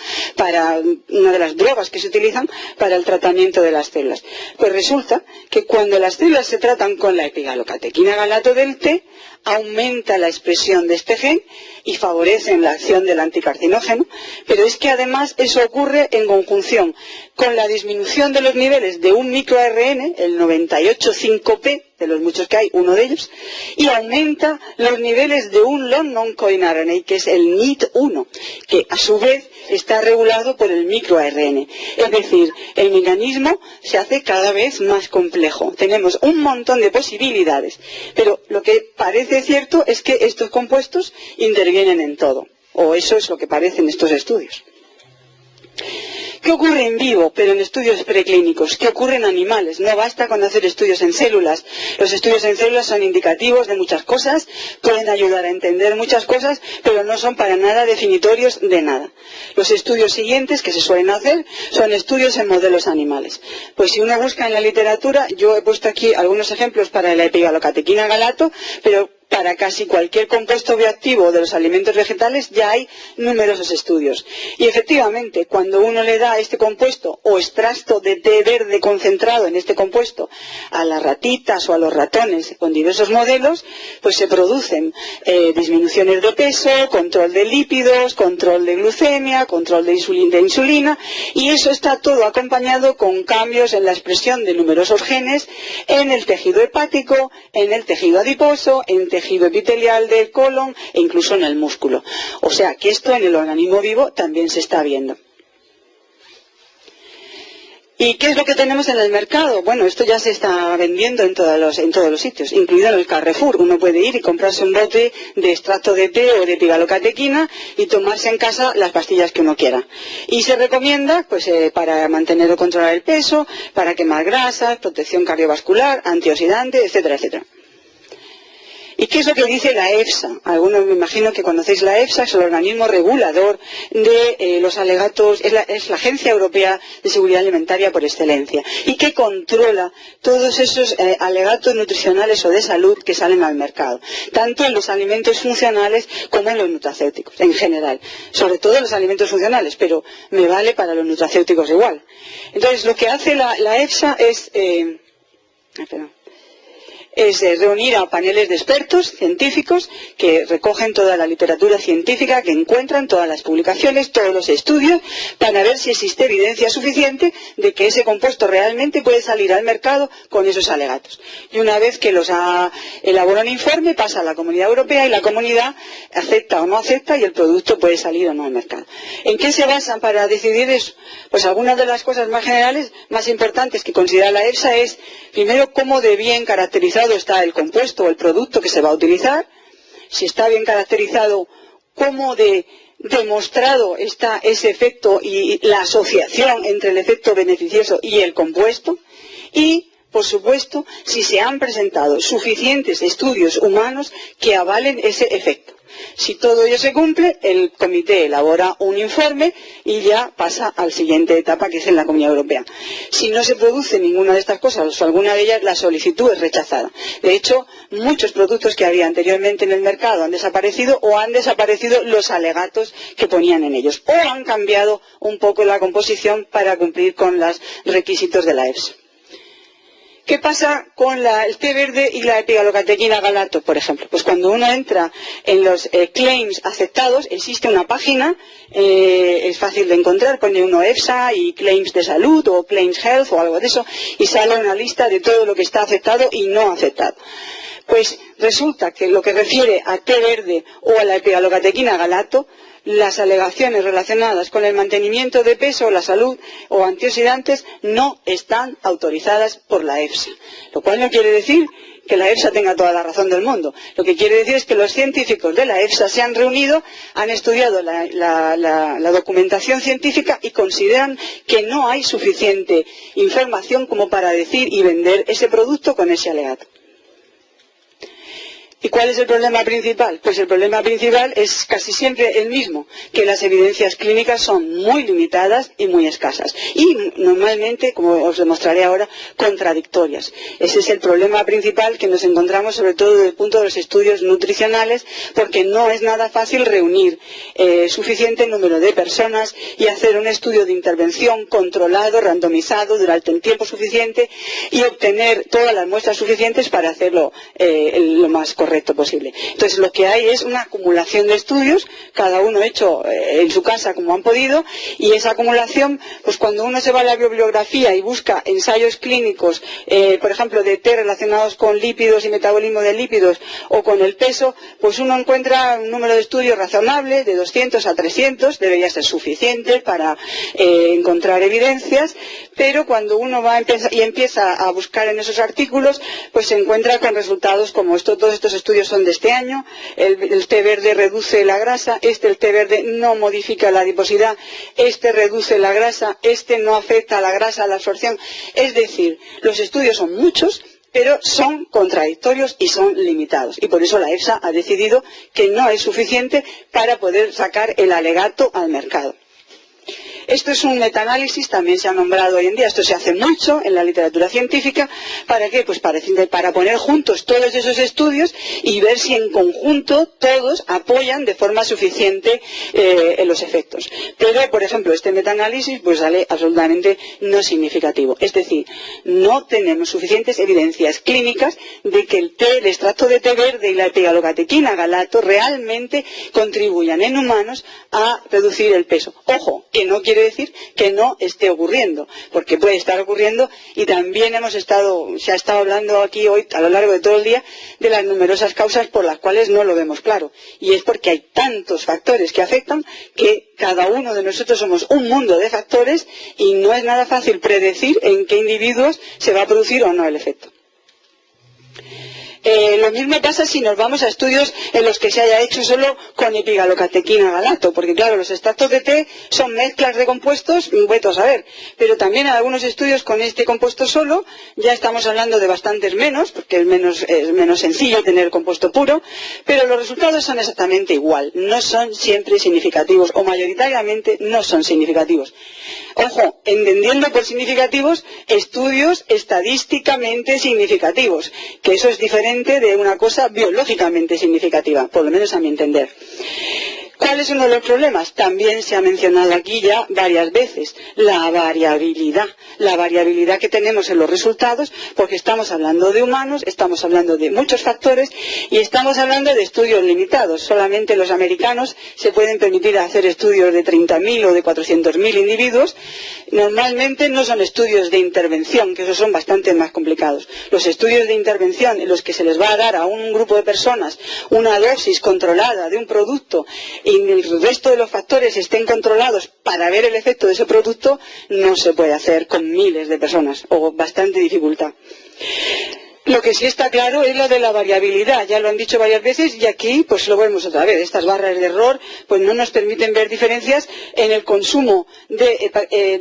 una de las drogas que se utilizan para el tratamiento de las células. Pues resulta que cuando las células se tratan con la epigalocatequina galato del T, aumenta la expresión de este gen y favorecen la acción del anticarcinógeno, pero es que además eso ocurre en conjunción con la disminución de los niveles de un microARN, el 98,5P, de los muchos que hay, uno de ellos, y aumenta los niveles de un long non-coding RNA, que es el NIT1, que a su vez está regulado por el microARN. Es decir, el mecanismo se hace cada vez más complejo. Tenemos un montón de posibilidades, pero lo que parece cierto es que estos compuestos intervienen en todo, o eso es lo que parecen estos estudios. ¿Qué ocurre en vivo, pero en estudios preclínicos? ¿Qué ocurre en animales? No basta con hacer estudios en células. Los estudios en células son indicativos de muchas cosas, pueden ayudar a entender muchas cosas, pero no son para nada definitorios de nada. Los estudios siguientes que se suelen hacer son estudios en modelos animales. Pues si uno busca en la literatura, yo he puesto aquí algunos ejemplos para la epigalocatequina galato, pero para casi cualquier compuesto bioactivo de los alimentos vegetales ya hay numerosos estudios. Y efectivamente, cuando uno le da este compuesto o extracto de té verde concentrado en este compuesto a las ratitas o a los ratones con diversos modelos, pues se producen disminuciones de peso, control de lípidos, control de glucemia, control de insulina, y eso está todo acompañado con cambios en la expresión de numerosos genes en el tejido hepático, en el tejido adiposo, en tejido epitelial del colon e incluso en el músculo. O sea que esto en el organismo vivo también se está viendo. ¿Y qué es lo que tenemos en el mercado? Bueno, esto ya se está vendiendo en todos los sitios, incluido en el Carrefour. Uno puede ir y comprarse un bote de extracto de té o de epigalocatequina y tomarse en casa las pastillas que uno quiera. Y se recomienda pues para mantener o controlar el peso, para quemar grasas, protección cardiovascular, antioxidante, etcétera, etcétera. ¿Y qué es lo que dice la EFSA? Algunos me imagino que conocéis la EFSA, es el organismo regulador de los alegatos, es la Agencia Europea de Seguridad Alimentaria por excelencia, y que controla todos esos alegatos nutricionales o de salud que salen al mercado, tanto en los alimentos funcionales como en los nutracéuticos, en general. Sobre todo en los alimentos funcionales, pero me vale para los nutracéuticos igual. Entonces, lo que hace la EFSA es reunir a paneles de expertos científicos que recogen toda la literatura científica, que encuentran todas las publicaciones, todos los estudios, para ver si existe evidencia suficiente de que ese compuesto realmente puede salir al mercado con esos alegatos. Y una vez que los ha elaborado un informe, pasa a la Comunidad Europea y la Comunidad acepta o no acepta y el producto puede salir o no al mercado. ¿En qué se basan para decidir eso? Pues algunas de las cosas más generales, más importantes que considera la EFSA es, primero, cómo de bien caracterizado está el compuesto o el producto que se va a utilizar, si está bien caracterizado, cómo demostrado está ese efecto y la asociación entre el efecto beneficioso y el compuesto, y, por supuesto, si se han presentado suficientes estudios humanos que avalen ese efecto. Si todo ello se cumple, el comité elabora un informe y ya pasa a la siguiente etapa, que es en la Comunidad Europea. Si no se produce ninguna de estas cosas o alguna de ellas, la solicitud es rechazada. De hecho, muchos productos que había anteriormente en el mercado han desaparecido o han desaparecido los alegatos que ponían en ellos o han cambiado un poco la composición para cumplir con los requisitos de la EFSA. ¿Qué pasa con el té verde y la epigalocatequina galato, por ejemplo? Pues cuando uno entra en los claims aceptados, existe una página, es fácil de encontrar, pone uno EFSA y claims de salud o claims health o algo de eso, y sale una lista de todo lo que está aceptado y no aceptado. Pues resulta que lo que refiere a té verde o a la epigalocatequina galato, las alegaciones relacionadas con el mantenimiento de peso, la salud o antioxidantes no están autorizadas por la EFSA. Lo cual no quiere decir que la EFSA tenga toda la razón del mundo. Lo que quiere decir es que los científicos de la EFSA se han reunido, han estudiado la documentación científica y consideran que no hay suficiente información como para decir y vender ese producto con ese alegato. ¿Y cuál es el problema principal? Pues el problema principal es casi siempre el mismo, que las evidencias clínicas son muy limitadas y muy escasas. Y normalmente, como os demostraré ahora, contradictorias. Ese es el problema principal que nos encontramos, sobre todo desde el punto de los estudios nutricionales, porque no es nada fácil reunir suficiente número de personas y hacer un estudio de intervención controlado, randomizado, durante el tiempo suficiente y obtener todas las muestras suficientes para hacerlo lo más correcto posible. Entonces lo que hay es una acumulación de estudios, cada uno hecho en su casa como han podido, y esa acumulación, pues cuando uno se va a la bibliografía y busca ensayos clínicos, por ejemplo de té relacionados con lípidos y metabolismo de lípidos o con el peso, pues uno encuentra un número de estudios razonable, de 200 a 300, debería ser suficiente para encontrar evidencias, pero cuando uno va y empieza a buscar en esos artículos, pues se encuentra con resultados como todos estos estudios son de este año, el té verde reduce la grasa, el té verde no modifica la adiposidad, reduce la grasa, no afecta a la grasa, a la absorción. Es decir, los estudios son muchos, pero son contradictorios y son limitados. Y por eso la EFSA ha decidido que no es suficiente para poder sacar el alegato al mercado. Esto es un metaanálisis, también se ha nombrado hoy en día, esto se hace mucho en la literatura científica. ¿Para qué? Pues para poner juntos todos esos estudios y ver si en conjunto todos apoyan de forma suficiente en los efectos. Pero, por ejemplo, este metaanálisis pues sale absolutamente no significativo. Es decir, no tenemos suficientes evidencias clínicas de que el extracto de té verde y la epigalocatequina galato realmente contribuyan en humanos a reducir el peso. Ojo, que no quiere decir que no esté ocurriendo, porque puede estar ocurriendo, y también se ha estado hablando aquí hoy a lo largo de todo el día de las numerosas causas por las cuales no lo vemos claro, y es porque hay tantos factores que afectan que cada uno de nosotros somos un mundo de factores y no es nada fácil predecir en qué individuos se va a producir o no el efecto. Lo mismo pasa si nos vamos a estudios en los que se haya hecho solo con epigalocatequina galato, porque claro, los extractos de té son mezclas de compuestos, vete a saber, pero también en algunos estudios con este compuesto solo ya estamos hablando de bastantes menos, porque es menos sencillo tener el compuesto puro, pero los resultados son exactamente igual, no son siempre significativos, o mayoritariamente no son significativos. Ojo, entendiendo por significativos estudios estadísticamente significativos, que eso es diferente de una cosa biológicamente significativa, por lo menos a mi entender. ¿Cuál es uno de los problemas? También se ha mencionado aquí ya varias veces, la variabilidad que tenemos en los resultados, porque estamos hablando de humanos, estamos hablando de muchos factores y estamos hablando de estudios limitados. Solamente los americanos se pueden permitir hacer estudios de 30.000 o de 400.000 individuos. Normalmente no son estudios de intervención, que esos son bastante más complicados. Los estudios de intervención en los que se les va a dar a un grupo de personas una dosis controlada de un producto y el resto de los factores estén controlados para ver el efecto de ese producto, no se puede hacer con miles de personas, o bastante dificultad. Lo que sí está claro es lo de la variabilidad, ya lo han dicho varias veces y aquí pues lo vemos otra vez. Estas barras de error pues no nos permiten ver diferencias en el consumo de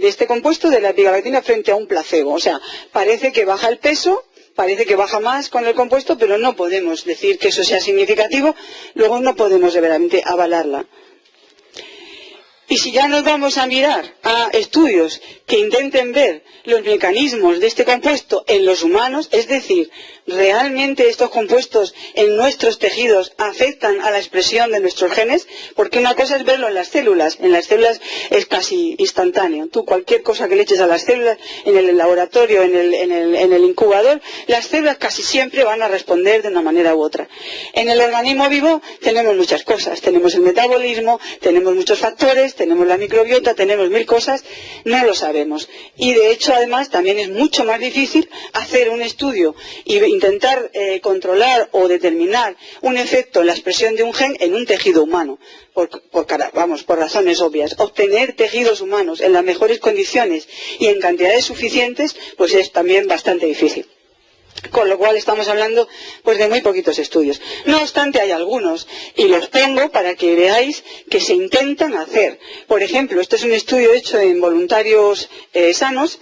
este compuesto de la epigalocatequina frente a un placebo. O sea, parece que baja el peso, parece que baja más con el compuesto, pero no podemos decir que eso sea significativo, luego no podemos verdaderamente avalarla. Y si ya nos vamos a mirar a estudios que intenten ver los mecanismos de este compuesto en los humanos, es decir, ¿realmente estos compuestos en nuestros tejidos afectan a la expresión de nuestros genes? Porque una cosa es verlo en las células es casi instantáneo. Tú cualquier cosa que le eches a las células, en el laboratorio, en el incubador, las células casi siempre van a responder de una manera u otra. En el organismo vivo tenemos muchas cosas, tenemos el metabolismo, tenemos muchos factores, tenemos la microbiota, tenemos mil cosas, no lo sabemos. Y de hecho, además, también es mucho más difícil hacer un estudio y intentar controlar o determinar un efecto en la expresión de un gen en un tejido humano, por razones obvias. Obtener tejidos humanos en las mejores condiciones y en cantidades suficientes, pues es también bastante difícil. Con lo cual estamos hablando pues de muy poquitos estudios. No obstante, hay algunos, y los pongo para que veáis que se intentan hacer. Por ejemplo, este es un estudio hecho en voluntarios sanos,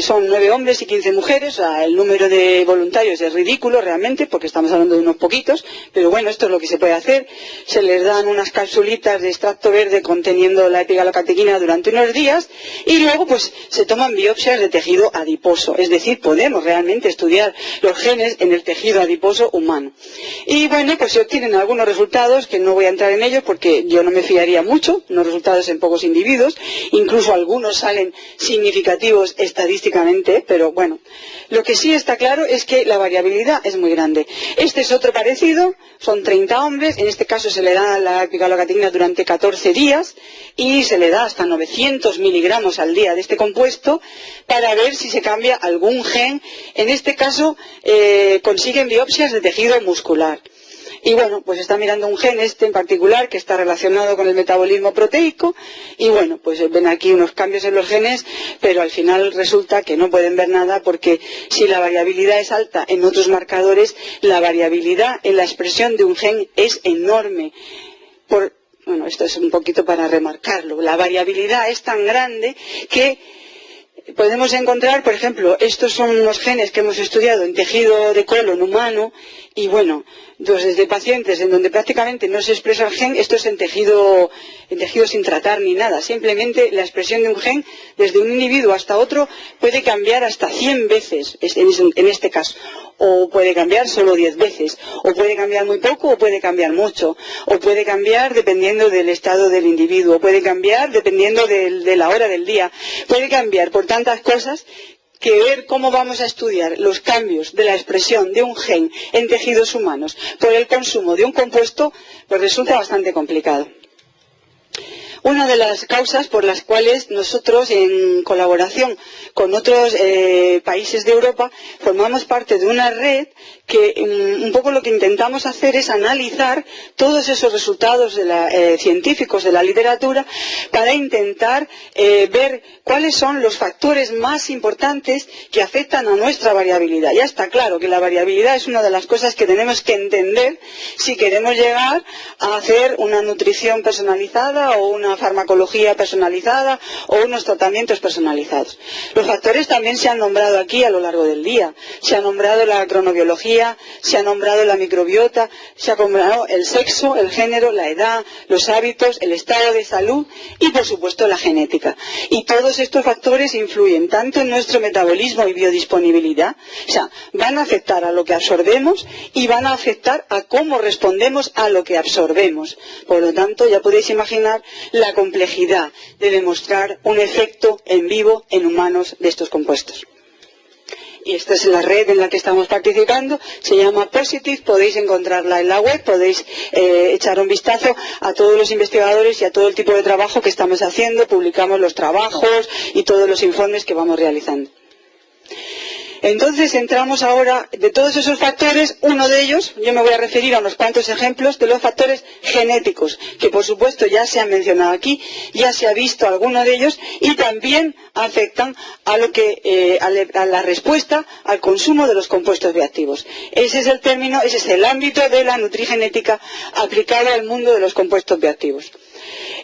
son 9 hombres y 15 mujeres, o sea, el número de voluntarios es ridículo realmente, porque estamos hablando de unos poquitos, pero bueno, esto es lo que se puede hacer. Se les dan unas capsulitas de extracto verde conteniendo la epigalocatequina durante unos días, y luego pues se toman biopsias de tejido adiposo, es decir, podemos realmente estudiar los genes en el tejido adiposo humano. Y bueno, pues se obtienen algunos resultados que no voy a entrar en ellos porque yo no me fiaría mucho, unos resultados en pocos individuos, incluso algunos salen significativos estadísticamente, pero bueno, lo que sí está claro es que la variabilidad es muy grande. Este es otro parecido, son 30 hombres, en este caso se le da la epigalocatequina durante 14 días y se le da hasta 900 miligramos al día de este compuesto para ver si se cambia algún gen. En este caso consiguen biopsias de tejido muscular. Y bueno, pues está mirando un gen en particular que está relacionado con el metabolismo proteico y bueno, pues ven aquí unos cambios en los genes, pero al final resulta que no pueden ver nada porque si la variabilidad es alta en otros marcadores, la variabilidad en la expresión de un gen es enorme. Bueno, esto es un poquito para remarcarlo. La variabilidad es tan grande que podemos encontrar, por ejemplo, estos son unos genes que hemos estudiado en tejido de colon humano y bueno, pues desde pacientes en donde prácticamente no se expresa el gen, esto es en tejido sin tratar ni nada, simplemente la expresión de un gen desde un individuo hasta otro puede cambiar hasta 100 veces en este caso, o puede cambiar solo 10 veces, o puede cambiar muy poco o puede cambiar mucho, o puede cambiar dependiendo del estado del individuo, puede cambiar dependiendo de la hora del día, puede cambiar por tantas cosas que ver cómo vamos a estudiar los cambios de la expresión de un gen en tejidos humanos por el consumo de un compuesto, pues resulta bastante complicado. Una de las causas por las cuales nosotros, en colaboración con otros países de Europa, formamos parte de una red que un poco lo que intentamos hacer es analizar todos esos resultados científicos de la literatura para intentar ver cuáles son los factores más importantes que afectan a nuestra variabilidad. Ya está claro que la variabilidad es una de las cosas que tenemos que entender si queremos llegar a hacer una nutrición personalizada o una farmacología personalizada o unos tratamientos personalizados. Los factores también se han nombrado aquí a lo largo del día. Se ha nombrado la cronobiología, se ha nombrado la microbiota, se ha nombrado el sexo, el género, la edad, los hábitos, el estado de salud y por supuesto la genética. Y todos estos factores influyen tanto en nuestro metabolismo y biodisponibilidad, o sea, van a afectar a lo que absorbemos y van a afectar a cómo respondemos a lo que absorbemos. Por lo tanto, ya podéis imaginar la complejidad de demostrar un efecto en vivo en humanos de estos compuestos. Y esta es la red en la que estamos participando, se llama Positive, podéis encontrarla en la web, podéis echar un vistazo a todos los investigadores y a todo el tipo de trabajo que estamos haciendo, publicamos los trabajos y todos los informes que vamos realizando. Entonces entramos ahora, de todos esos factores, uno de ellos, yo me voy a referir a unos cuantos ejemplos de los factores genéticos, que por supuesto ya se han mencionado aquí, ya se ha visto alguno de ellos y también afectan a la respuesta al consumo de los compuestos bioactivos. Ese es el término, ese es el ámbito de la nutrigenética aplicado al mundo de los compuestos bioactivos.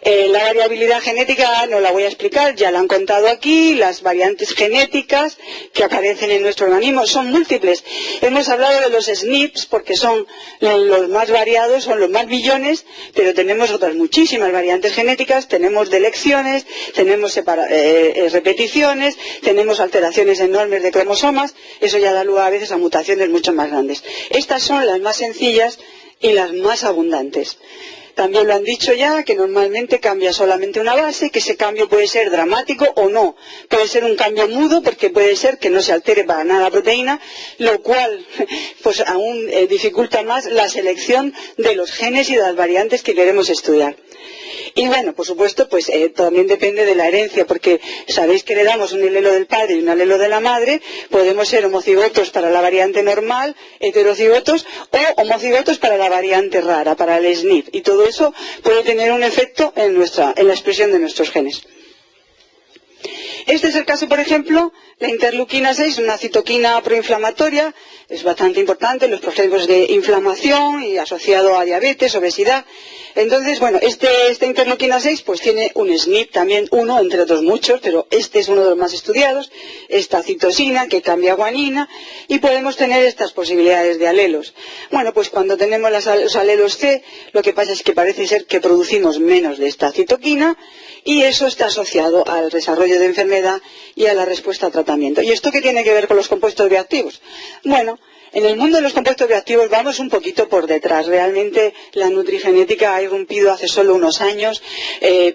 La variabilidad genética no la voy a explicar, ya la han contado aquí, las variantes genéticas que aparecen en nuestro organismo son múltiples. Hemos hablado de los SNPs porque son los más variados, son los más billones, pero tenemos otras muchísimas variantes genéticas, tenemos delecciones, tenemos repeticiones, tenemos alteraciones enormes de cromosomas, eso ya da lugar a veces a mutaciones mucho más grandes. Estas son las más sencillas y las más abundantes. También lo han dicho ya, que normalmente cambia solamente una base, que ese cambio puede ser dramático o no. Puede ser un cambio mudo, porque puede ser que no se altere para nada la proteína, lo cual pues aún dificulta más la selección de los genes y de las variantes que queremos estudiar. Y bueno, por supuesto, pues también depende de la herencia, porque sabéis que heredamos un alelo del padre y un alelo de la madre, podemos ser homocigotos para la variante normal, heterocigotos o homocigotos para la variante rara, para el SNP, y todo eso puede tener un efecto en la expresión de nuestros genes. Este es el caso, por ejemplo, La interleuquina 6 es una citoquina proinflamatoria, es bastante importante en los procesos de inflamación y asociado a diabetes, obesidad. Entonces, bueno, esta interleuquina 6 pues tiene un SNP también, uno entre otros muchos, pero este es uno de los más estudiados, esta citosina que cambia a guanina, y podemos tener estas posibilidades de alelos. Bueno, pues cuando tenemos los alelos C, lo que pasa es que parece ser que producimos menos de esta citoquina, y eso está asociado al desarrollo de enfermedad y a la respuesta a tratamiento. ¿Y esto qué tiene que ver con los compuestos bioactivos? Bueno, en el mundo de los compuestos bioactivos vamos un poquito por detrás. Realmente la nutrigenética ha irrumpido hace solo unos años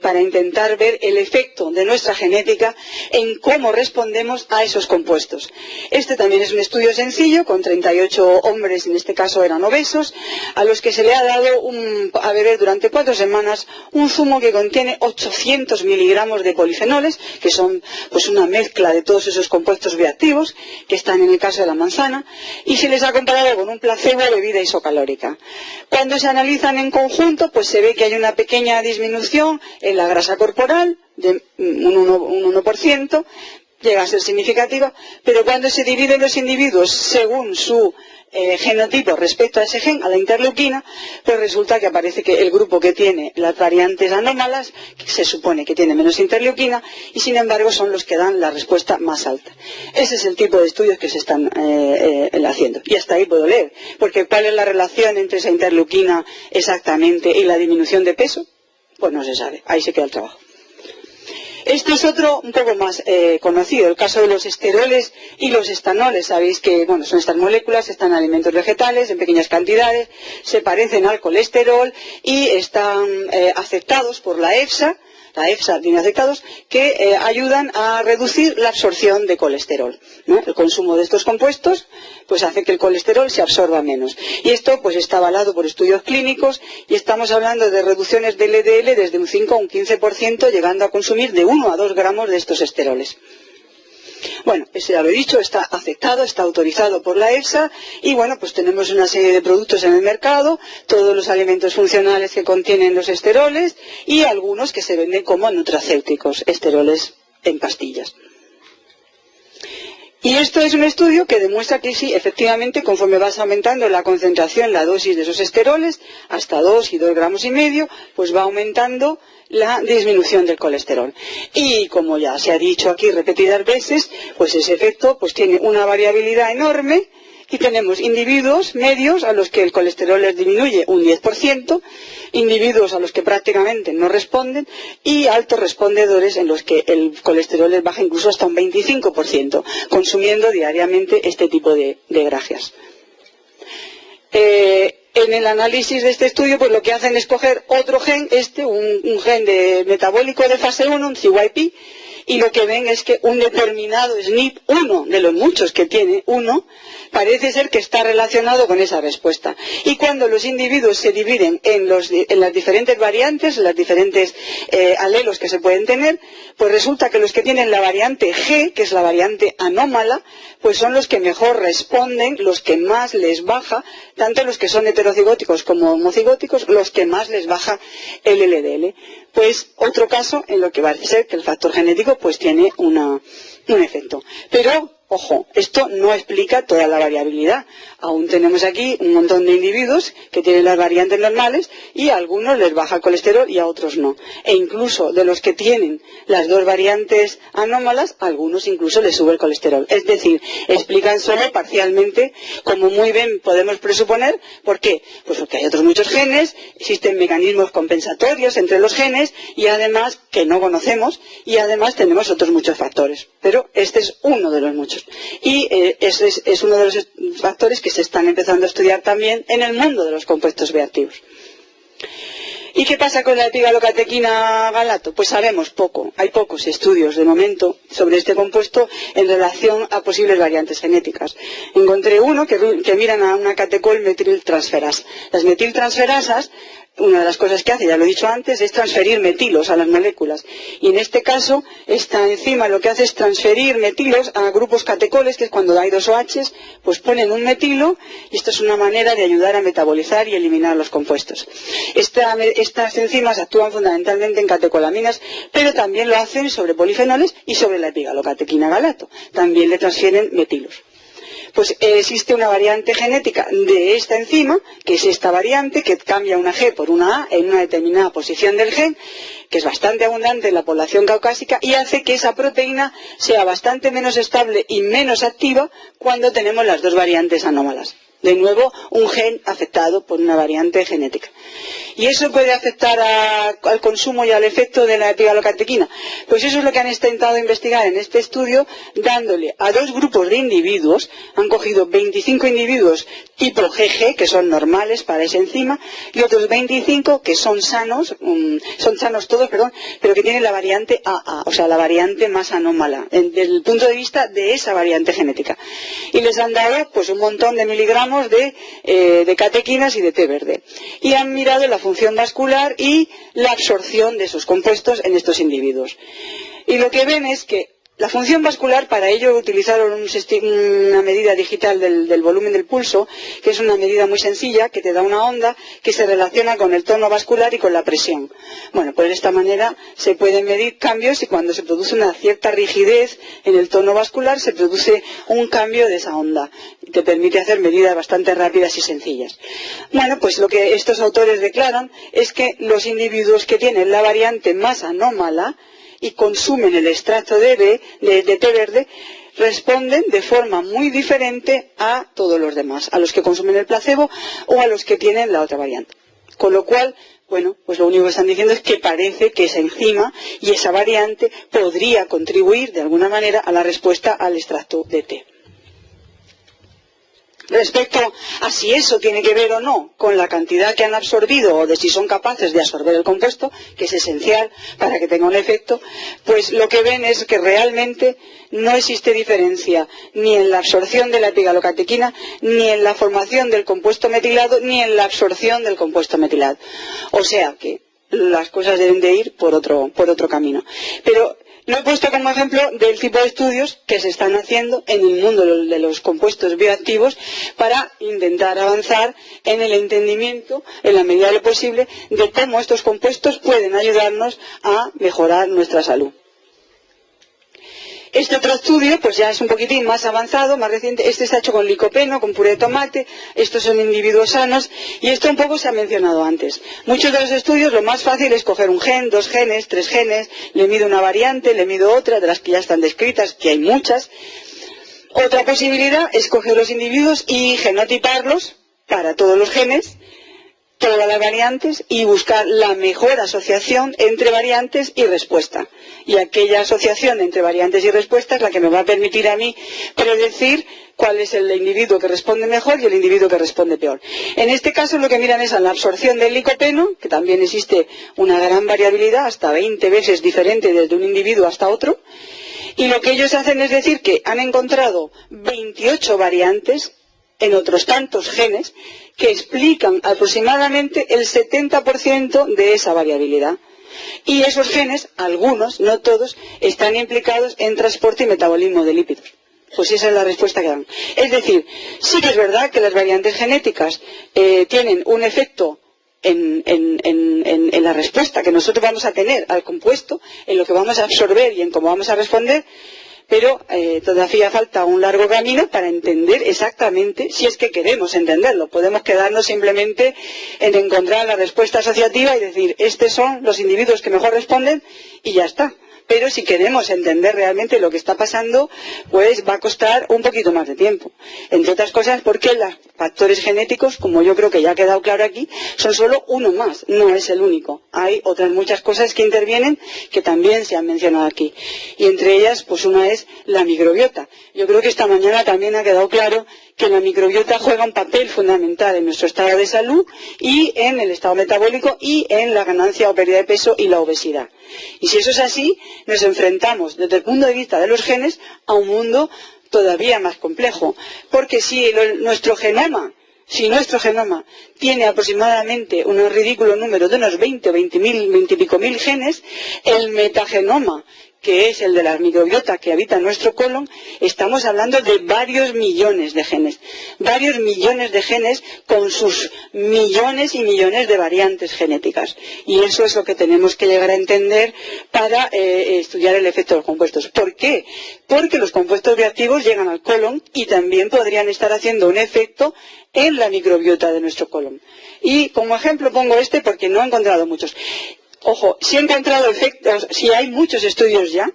para intentar ver el efecto de nuestra genética en cómo respondemos a esos compuestos. Este también es un estudio sencillo, con 38 hombres, en este caso eran obesos, a los que se le ha dado a beber durante 4 semanas un zumo que contiene 800 miligramos de polifenoles, que son pues una mezcla de todos esos compuestos bioactivos que están en el caso de la manzana, y se les ha comparado con un placebo de bebida isocalórica. Cuando se analizan en conjunto, pues se ve que hay una pequeña disminución en la grasa corporal de un 1%, llega a ser significativa, pero cuando se dividen los individuos según su genotipo respecto a ese gen, a la interleuquina, pues resulta que aparece que el grupo que tiene las variantes anómalas, que se supone que tiene menos interleuquina, y sin embargo son los que dan la respuesta más alta. Ese es el tipo de estudios que se están haciendo. Y hasta ahí puedo leer, porque ¿cuál es la relación entre esa interleuquina exactamente y la disminución de peso? Pues no se sabe, ahí se queda el trabajo. Este es otro un poco más conocido, el caso de los esteroles y los estanoles. Sabéis que bueno, son estas moléculas, están en alimentos vegetales en pequeñas cantidades, se parecen al colesterol y están aceptados por la EFSA tiene aceptados, que ayudan a reducir la absorción de colesterol, ¿no? El consumo de estos compuestos pues hace que el colesterol se absorba menos. Y esto pues está avalado por estudios clínicos, y estamos hablando de reducciones del LDL desde un 5 a un 15%, llegando a consumir de 1 a 2 gramos de estos esteroles. Bueno, eso ya lo he dicho, está aceptado, está autorizado por la EFSA, y bueno, pues tenemos una serie de productos en el mercado, todos los alimentos funcionales que contienen los esteroles y algunos que se venden como nutracéuticos, esteroles en pastillas. Y esto es un estudio que demuestra que sí, efectivamente, conforme vas aumentando la concentración, la dosis de esos esteroles, hasta 2 y 2 gramos y medio, pues va aumentando la disminución del colesterol. Y como ya se ha dicho aquí repetidas veces, pues ese efecto pues tiene una variabilidad enorme, y tenemos individuos medios a los que el colesterol les disminuye un 10%, individuos a los que prácticamente no responden, y altos respondedores en los que el colesterol les baja incluso hasta un 25%, consumiendo diariamente este tipo de grasas. En el análisis de este estudio, pues lo que hacen es coger otro gen, un gen metabólico de fase 1, un CYP, y lo que ven es que un determinado SNP, uno de los muchos que tiene, parece ser que está relacionado con esa respuesta. Y cuando los individuos se dividen en las diferentes variantes, las diferentes alelos que se pueden tener, pues resulta que los que tienen la variante G, que es la variante anómala, pues son los que mejor responden, los que más les baja, tanto los que son heterocigóticos como homocigóticos, los que más les baja el LDL. Pues otro caso en lo que parece ser que el factor genético pues tiene un efecto. Pero, ojo, esto no explica toda la variabilidad. Aún tenemos aquí un montón de individuos que tienen las variantes normales, y a algunos les baja el colesterol y a otros no. E incluso de los que tienen las dos variantes anómalas, a algunos incluso les sube el colesterol. Es decir, explican solo parcialmente, como muy bien podemos presuponer. ¿Por qué? Pues porque hay otros muchos genes, existen mecanismos compensatorios entre los genes, y además que no conocemos, y además tenemos otros muchos factores. Pero este es uno de los muchos. Y ese es uno de los factores que se están empezando a estudiar también en el mundo de los compuestos bioactivos. ¿Y qué pasa con la epigalocatequina galato? Pues sabemos poco. Hay pocos estudios de momento sobre este compuesto en relación a posibles variantes genéticas. Encontré uno que miran a una catecol metiltransferasa. Las metiltransferasas una de las cosas que hace, ya lo he dicho antes, es transferir metilos a las moléculas. Y en este caso, esta enzima lo que hace es transferir metilos a grupos catecoles, que es cuando hay dos OHs, pues ponen un metilo, y esto es una manera de ayudar a metabolizar y eliminar los compuestos. Estas enzimas actúan fundamentalmente en catecolaminas, pero también lo hacen sobre polifenoles y sobre la epigalocatequina galato. También le transfieren metilos. Pues existe una variante genética de esta enzima, que es esta variante, que cambia una G por una A en una determinada posición del gen, que es bastante abundante en la población caucásica, y hace que esa proteína sea bastante menos estable y menos activa cuando tenemos las dos variantes anómalas. De nuevo, un gen afectado por una variante genética. ¿Y eso puede afectar al consumo y al efecto de la epigalocatequina? Pues eso es lo que han intentado investigar en este estudio, dándole a dos grupos de individuos, han cogido 25 individuos tipo GG, que son normales para esa enzima, y otros 25 que son sanos todos, pero que tienen la variante AA, o sea, la variante más anómala, desde el punto de vista de esa variante genética. Y les han dado pues un montón de miligramos de catequinas y de té verde. Y han mirado la función vascular y la absorción de esos compuestos en estos individuos. Y lo que ven es que la función vascular, para ello utilizaron una medida digital del volumen del pulso, que es una medida muy sencilla, que te da una onda que se relaciona con el tono vascular y con la presión. Bueno, pues de esta manera se pueden medir cambios, y cuando se produce una cierta rigidez en el tono vascular, se produce un cambio de esa onda. Y te permite hacer medidas bastante rápidas y sencillas. Bueno, pues lo que estos autores declaran es que los individuos que tienen la variante más anómala y consumen el extracto de té verde, responden de forma muy diferente a todos los demás, a los que consumen el placebo o a los que tienen la otra variante. Con lo cual, bueno, pues lo único que están diciendo es que parece que esa enzima y esa variante podría contribuir de alguna manera a la respuesta al extracto de té. Respecto a si eso tiene que ver o no con la cantidad que han absorbido o de si son capaces de absorber el compuesto, que es esencial para que tenga un efecto, pues lo que ven es que realmente no existe diferencia ni en la absorción de la epigalocatequina, ni en la formación del compuesto metilado, ni en la absorción del compuesto metilado. O sea que las cosas deben de ir por otro camino. Pero lo he puesto como ejemplo del tipo de estudios que se están haciendo en el mundo de los compuestos bioactivos para intentar avanzar en el entendimiento, en la medida de lo posible, de cómo estos compuestos pueden ayudarnos a mejorar nuestra salud. Este otro estudio, pues ya es un poquitín más avanzado, más reciente. Este está hecho con licopeno, con puré de tomate. Estos son individuos sanos. Y esto un poco se ha mencionado antes. Muchos de los estudios, lo más fácil es coger un gen, 2 genes, 3 genes. Le mido una variante, le mido otra, de las que ya están descritas, que hay muchas. Otra posibilidad es coger los individuos y genotiparlos para todos los genes, todas las variantes, y buscar la mejor asociación entre variantes y respuesta. Y aquella asociación entre variantes y respuesta es la que me va a permitir a mí predecir cuál es el individuo que responde mejor y el individuo que responde peor. En este caso lo que miran es a la absorción del licopeno, que también existe una gran variabilidad, hasta 20 veces diferente desde un individuo hasta otro. Y lo que ellos hacen es decir que han encontrado 28 variantes en otros tantos genes que explican aproximadamente el 70% de esa variabilidad. Y esos genes, algunos, no todos, están implicados en transporte y metabolismo de lípidos. Pues esa es la respuesta que dan. Es decir, sí que es verdad que las variantes genéticas tienen un efecto en la respuesta que nosotros vamos a tener al compuesto, en lo que vamos a absorber y en cómo vamos a responder, pero todavía falta un largo camino para entender exactamente, si es que queremos entenderlo. Podemos quedarnos simplemente en encontrar la respuesta asociativa y decir, estos son los individuos que mejor responden y ya está. Pero si queremos entender realmente lo que está pasando, pues va a costar un poquito más de tiempo. Entre otras cosas porque los factores genéticos, como yo creo que ya ha quedado claro aquí, son solo uno más, no es el único. Hay otras muchas cosas que intervienen que también se han mencionado aquí. Y entre ellas, pues una es la microbiota. Yo creo que esta mañana también ha quedado claro que la microbiota juega un papel fundamental en nuestro estado de salud y en el estado metabólico y en la ganancia o pérdida de peso y la obesidad. Y si eso es así, nos enfrentamos desde el punto de vista de los genes a un mundo todavía más complejo. Porque si nuestro genoma si nuestro genoma tiene aproximadamente un ridículo número de unos 20 o 20 y pico mil genes, el metagenoma, que es el de la microbiota que habita en nuestro colon, estamos hablando de varios millones de genes con sus millones y millones de variantes genéticas. Y eso es lo que tenemos que llegar a entender para estudiar el efecto de los compuestos. ¿Por qué? Porque los compuestos bioactivos llegan al colon y también podrían estar haciendo un efecto en la microbiota de nuestro colon. Y como ejemplo pongo este porque no he encontrado muchos. Ojo, si he encontrado efectos, si hay muchos estudios ya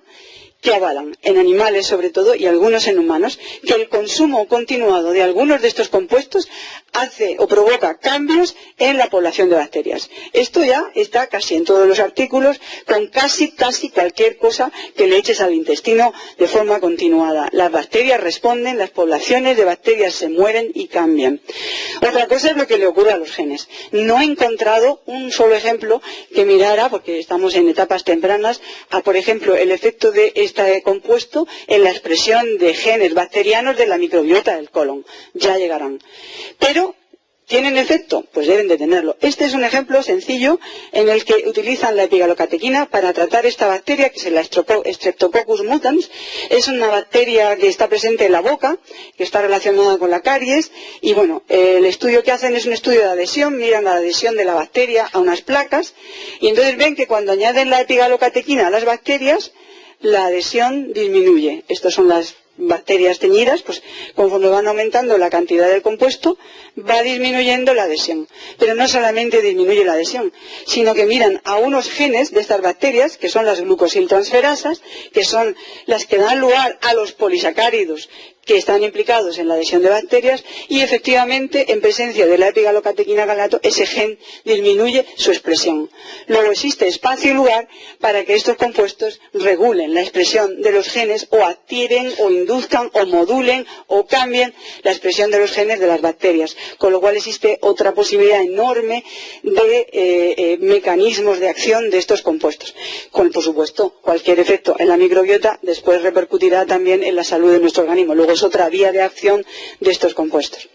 que avalan, en animales sobre todo y algunos en humanos, que el consumo continuado de algunos de estos compuestos hace o provoca cambios en la población de bacterias. Esto ya está casi en todos los artículos, con casi cualquier cosa que le eches al intestino de forma continuada. Las bacterias responden, las poblaciones de bacterias se mueren y cambian. Otra cosa es lo que le ocurre a los genes. No he encontrado un solo ejemplo que mirara, porque estamos en etapas tempranas, a por ejemplo el efecto de este compuesto en la expresión de genes bacterianos de la microbiota del colon. Ya llegarán. Pero ¿tienen efecto? Pues deben de tenerlo. Este es un ejemplo sencillo en el que utilizan la epigalocatequina para tratar esta bacteria, que es la Streptococcus mutans. Es una bacteria que está presente en la boca, que está relacionada con la caries, y bueno, el estudio que hacen es un estudio de adhesión, miran la adhesión de la bacteria a unas placas, y entonces ven que cuando añaden la epigalocatequina a las bacterias, la adhesión disminuye. Estas son las bacterias teñidas, pues conforme van aumentando la cantidad del compuesto, va disminuyendo la adhesión. Pero no solamente disminuye la adhesión, sino que miran a unos genes de estas bacterias, que son las glucosiltransferasas, que son las que dan lugar a los polisacáridos que están implicados en la adhesión de bacterias, y efectivamente en presencia de la epigalocatequina galato ese gen disminuye su expresión. Luego existe espacio y lugar para que estos compuestos regulen la expresión de los genes, o activen o induzcan o modulen o cambien la expresión de los genes de las bacterias, con lo cual existe otra posibilidad enorme de mecanismos de acción de estos compuestos. Con, por supuesto, cualquier efecto en la microbiota después repercutirá también en la salud de nuestro organismo. Luego es otra vía de acción de estos compuestos.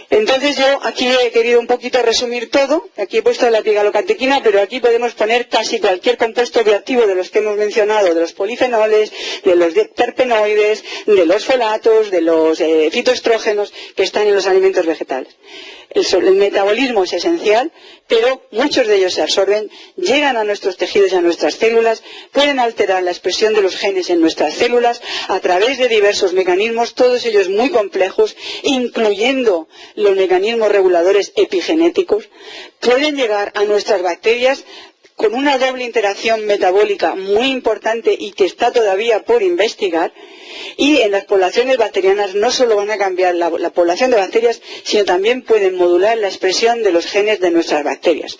Entonces yo aquí he querido un poquito resumir todo. Aquí he puesto la epigalocatequina, pero aquí podemos poner casi cualquier compuesto bioactivo de los que hemos mencionado, de los polifenoles, de los terpenoides, de los folatos, de los fitoestrógenos que están en los alimentos vegetales. El metabolismo es esencial, pero muchos de ellos se absorben, llegan a nuestros tejidos y a nuestras células, pueden alterar la expresión de los genes en nuestras células a través de diversos mecanismos, todos ellos muy complejos, incluyendo los mecanismos reguladores epigenéticos. Pueden llegar a nuestras bacterias con una doble interacción metabólica muy importante y que está todavía por investigar. Y en las poblaciones bacterianas no solo van a cambiar la población de bacterias, sino también pueden modular la expresión de los genes de nuestras bacterias.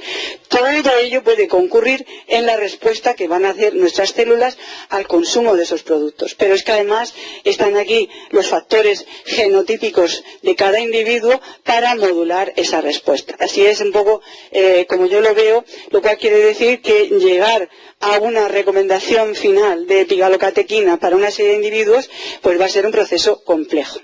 Todo ello puede concurrir en la respuesta que van a hacer nuestras células al consumo de esos productos. Pero es que además están aquí los factores genotípicos de cada individuo para modular esa respuesta. Así es un poco como yo lo veo, lo cual quiere decir que llegar a una recomendación final de epigalocatequina para una serie de individuos, pues va a ser un proceso complejo.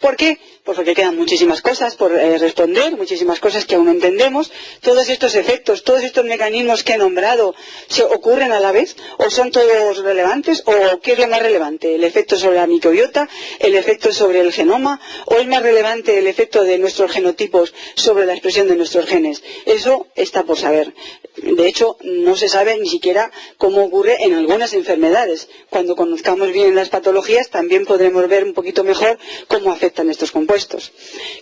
¿Por qué? Pues porque quedan muchísimas cosas por responder, muchísimas cosas que aún no entendemos. Todos estos efectos, todos estos mecanismos que he nombrado, ¿se ocurren a la vez? ¿O son todos relevantes? ¿O qué es lo más relevante? ¿El efecto sobre la microbiota? ¿El efecto sobre el genoma? ¿O es más relevante el efecto de nuestros genotipos sobre la expresión de nuestros genes? Eso está por saber. De hecho, no se sabe ni siquiera cómo ocurre en algunas enfermedades. Cuando conozcamos bien las patologías, también podremos ver un poquito mejor cómo afectan estos compuestos.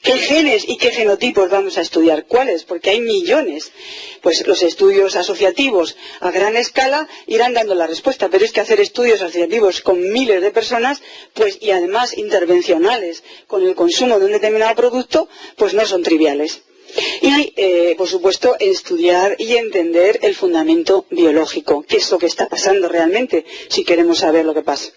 ¿Qué genes y qué genotipos vamos a estudiar? ¿Cuáles? Porque hay millones. Pues los estudios asociativos a gran escala irán dando la respuesta, pero es que hacer estudios asociativos con miles de personas, pues, y además intervencionales con el consumo de un determinado producto, pues no son triviales. Y, por supuesto, estudiar y entender el fundamento biológico, qué es lo que está pasando realmente, si queremos saber lo que pasa.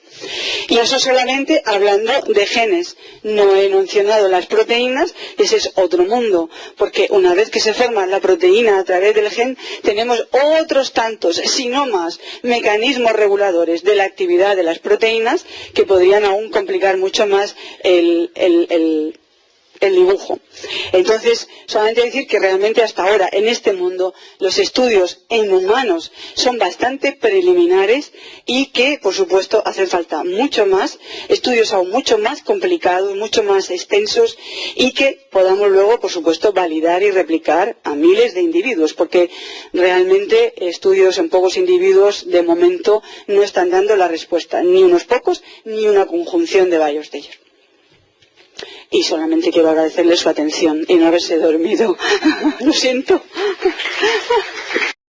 Y eso solamente hablando de genes. No he mencionado las proteínas, ese es otro mundo, porque una vez que se forma la proteína a través del gen, tenemos otros tantos, si no más, mecanismos reguladores de la actividad de las proteínas que podrían aún complicar mucho más el el dibujo. Entonces, solamente decir que realmente hasta ahora en este mundo los estudios en humanos son bastante preliminares y que, por supuesto, hacen falta mucho más, estudios aún mucho más complicados, mucho más extensos y que podamos luego, por supuesto, validar y replicar a miles de individuos, porque realmente estudios en pocos individuos de momento no están dando la respuesta, ni unos pocos ni una conjunción de varios de ellos. Y solamente quiero agradecerles su atención y no haberse dormido. Lo siento.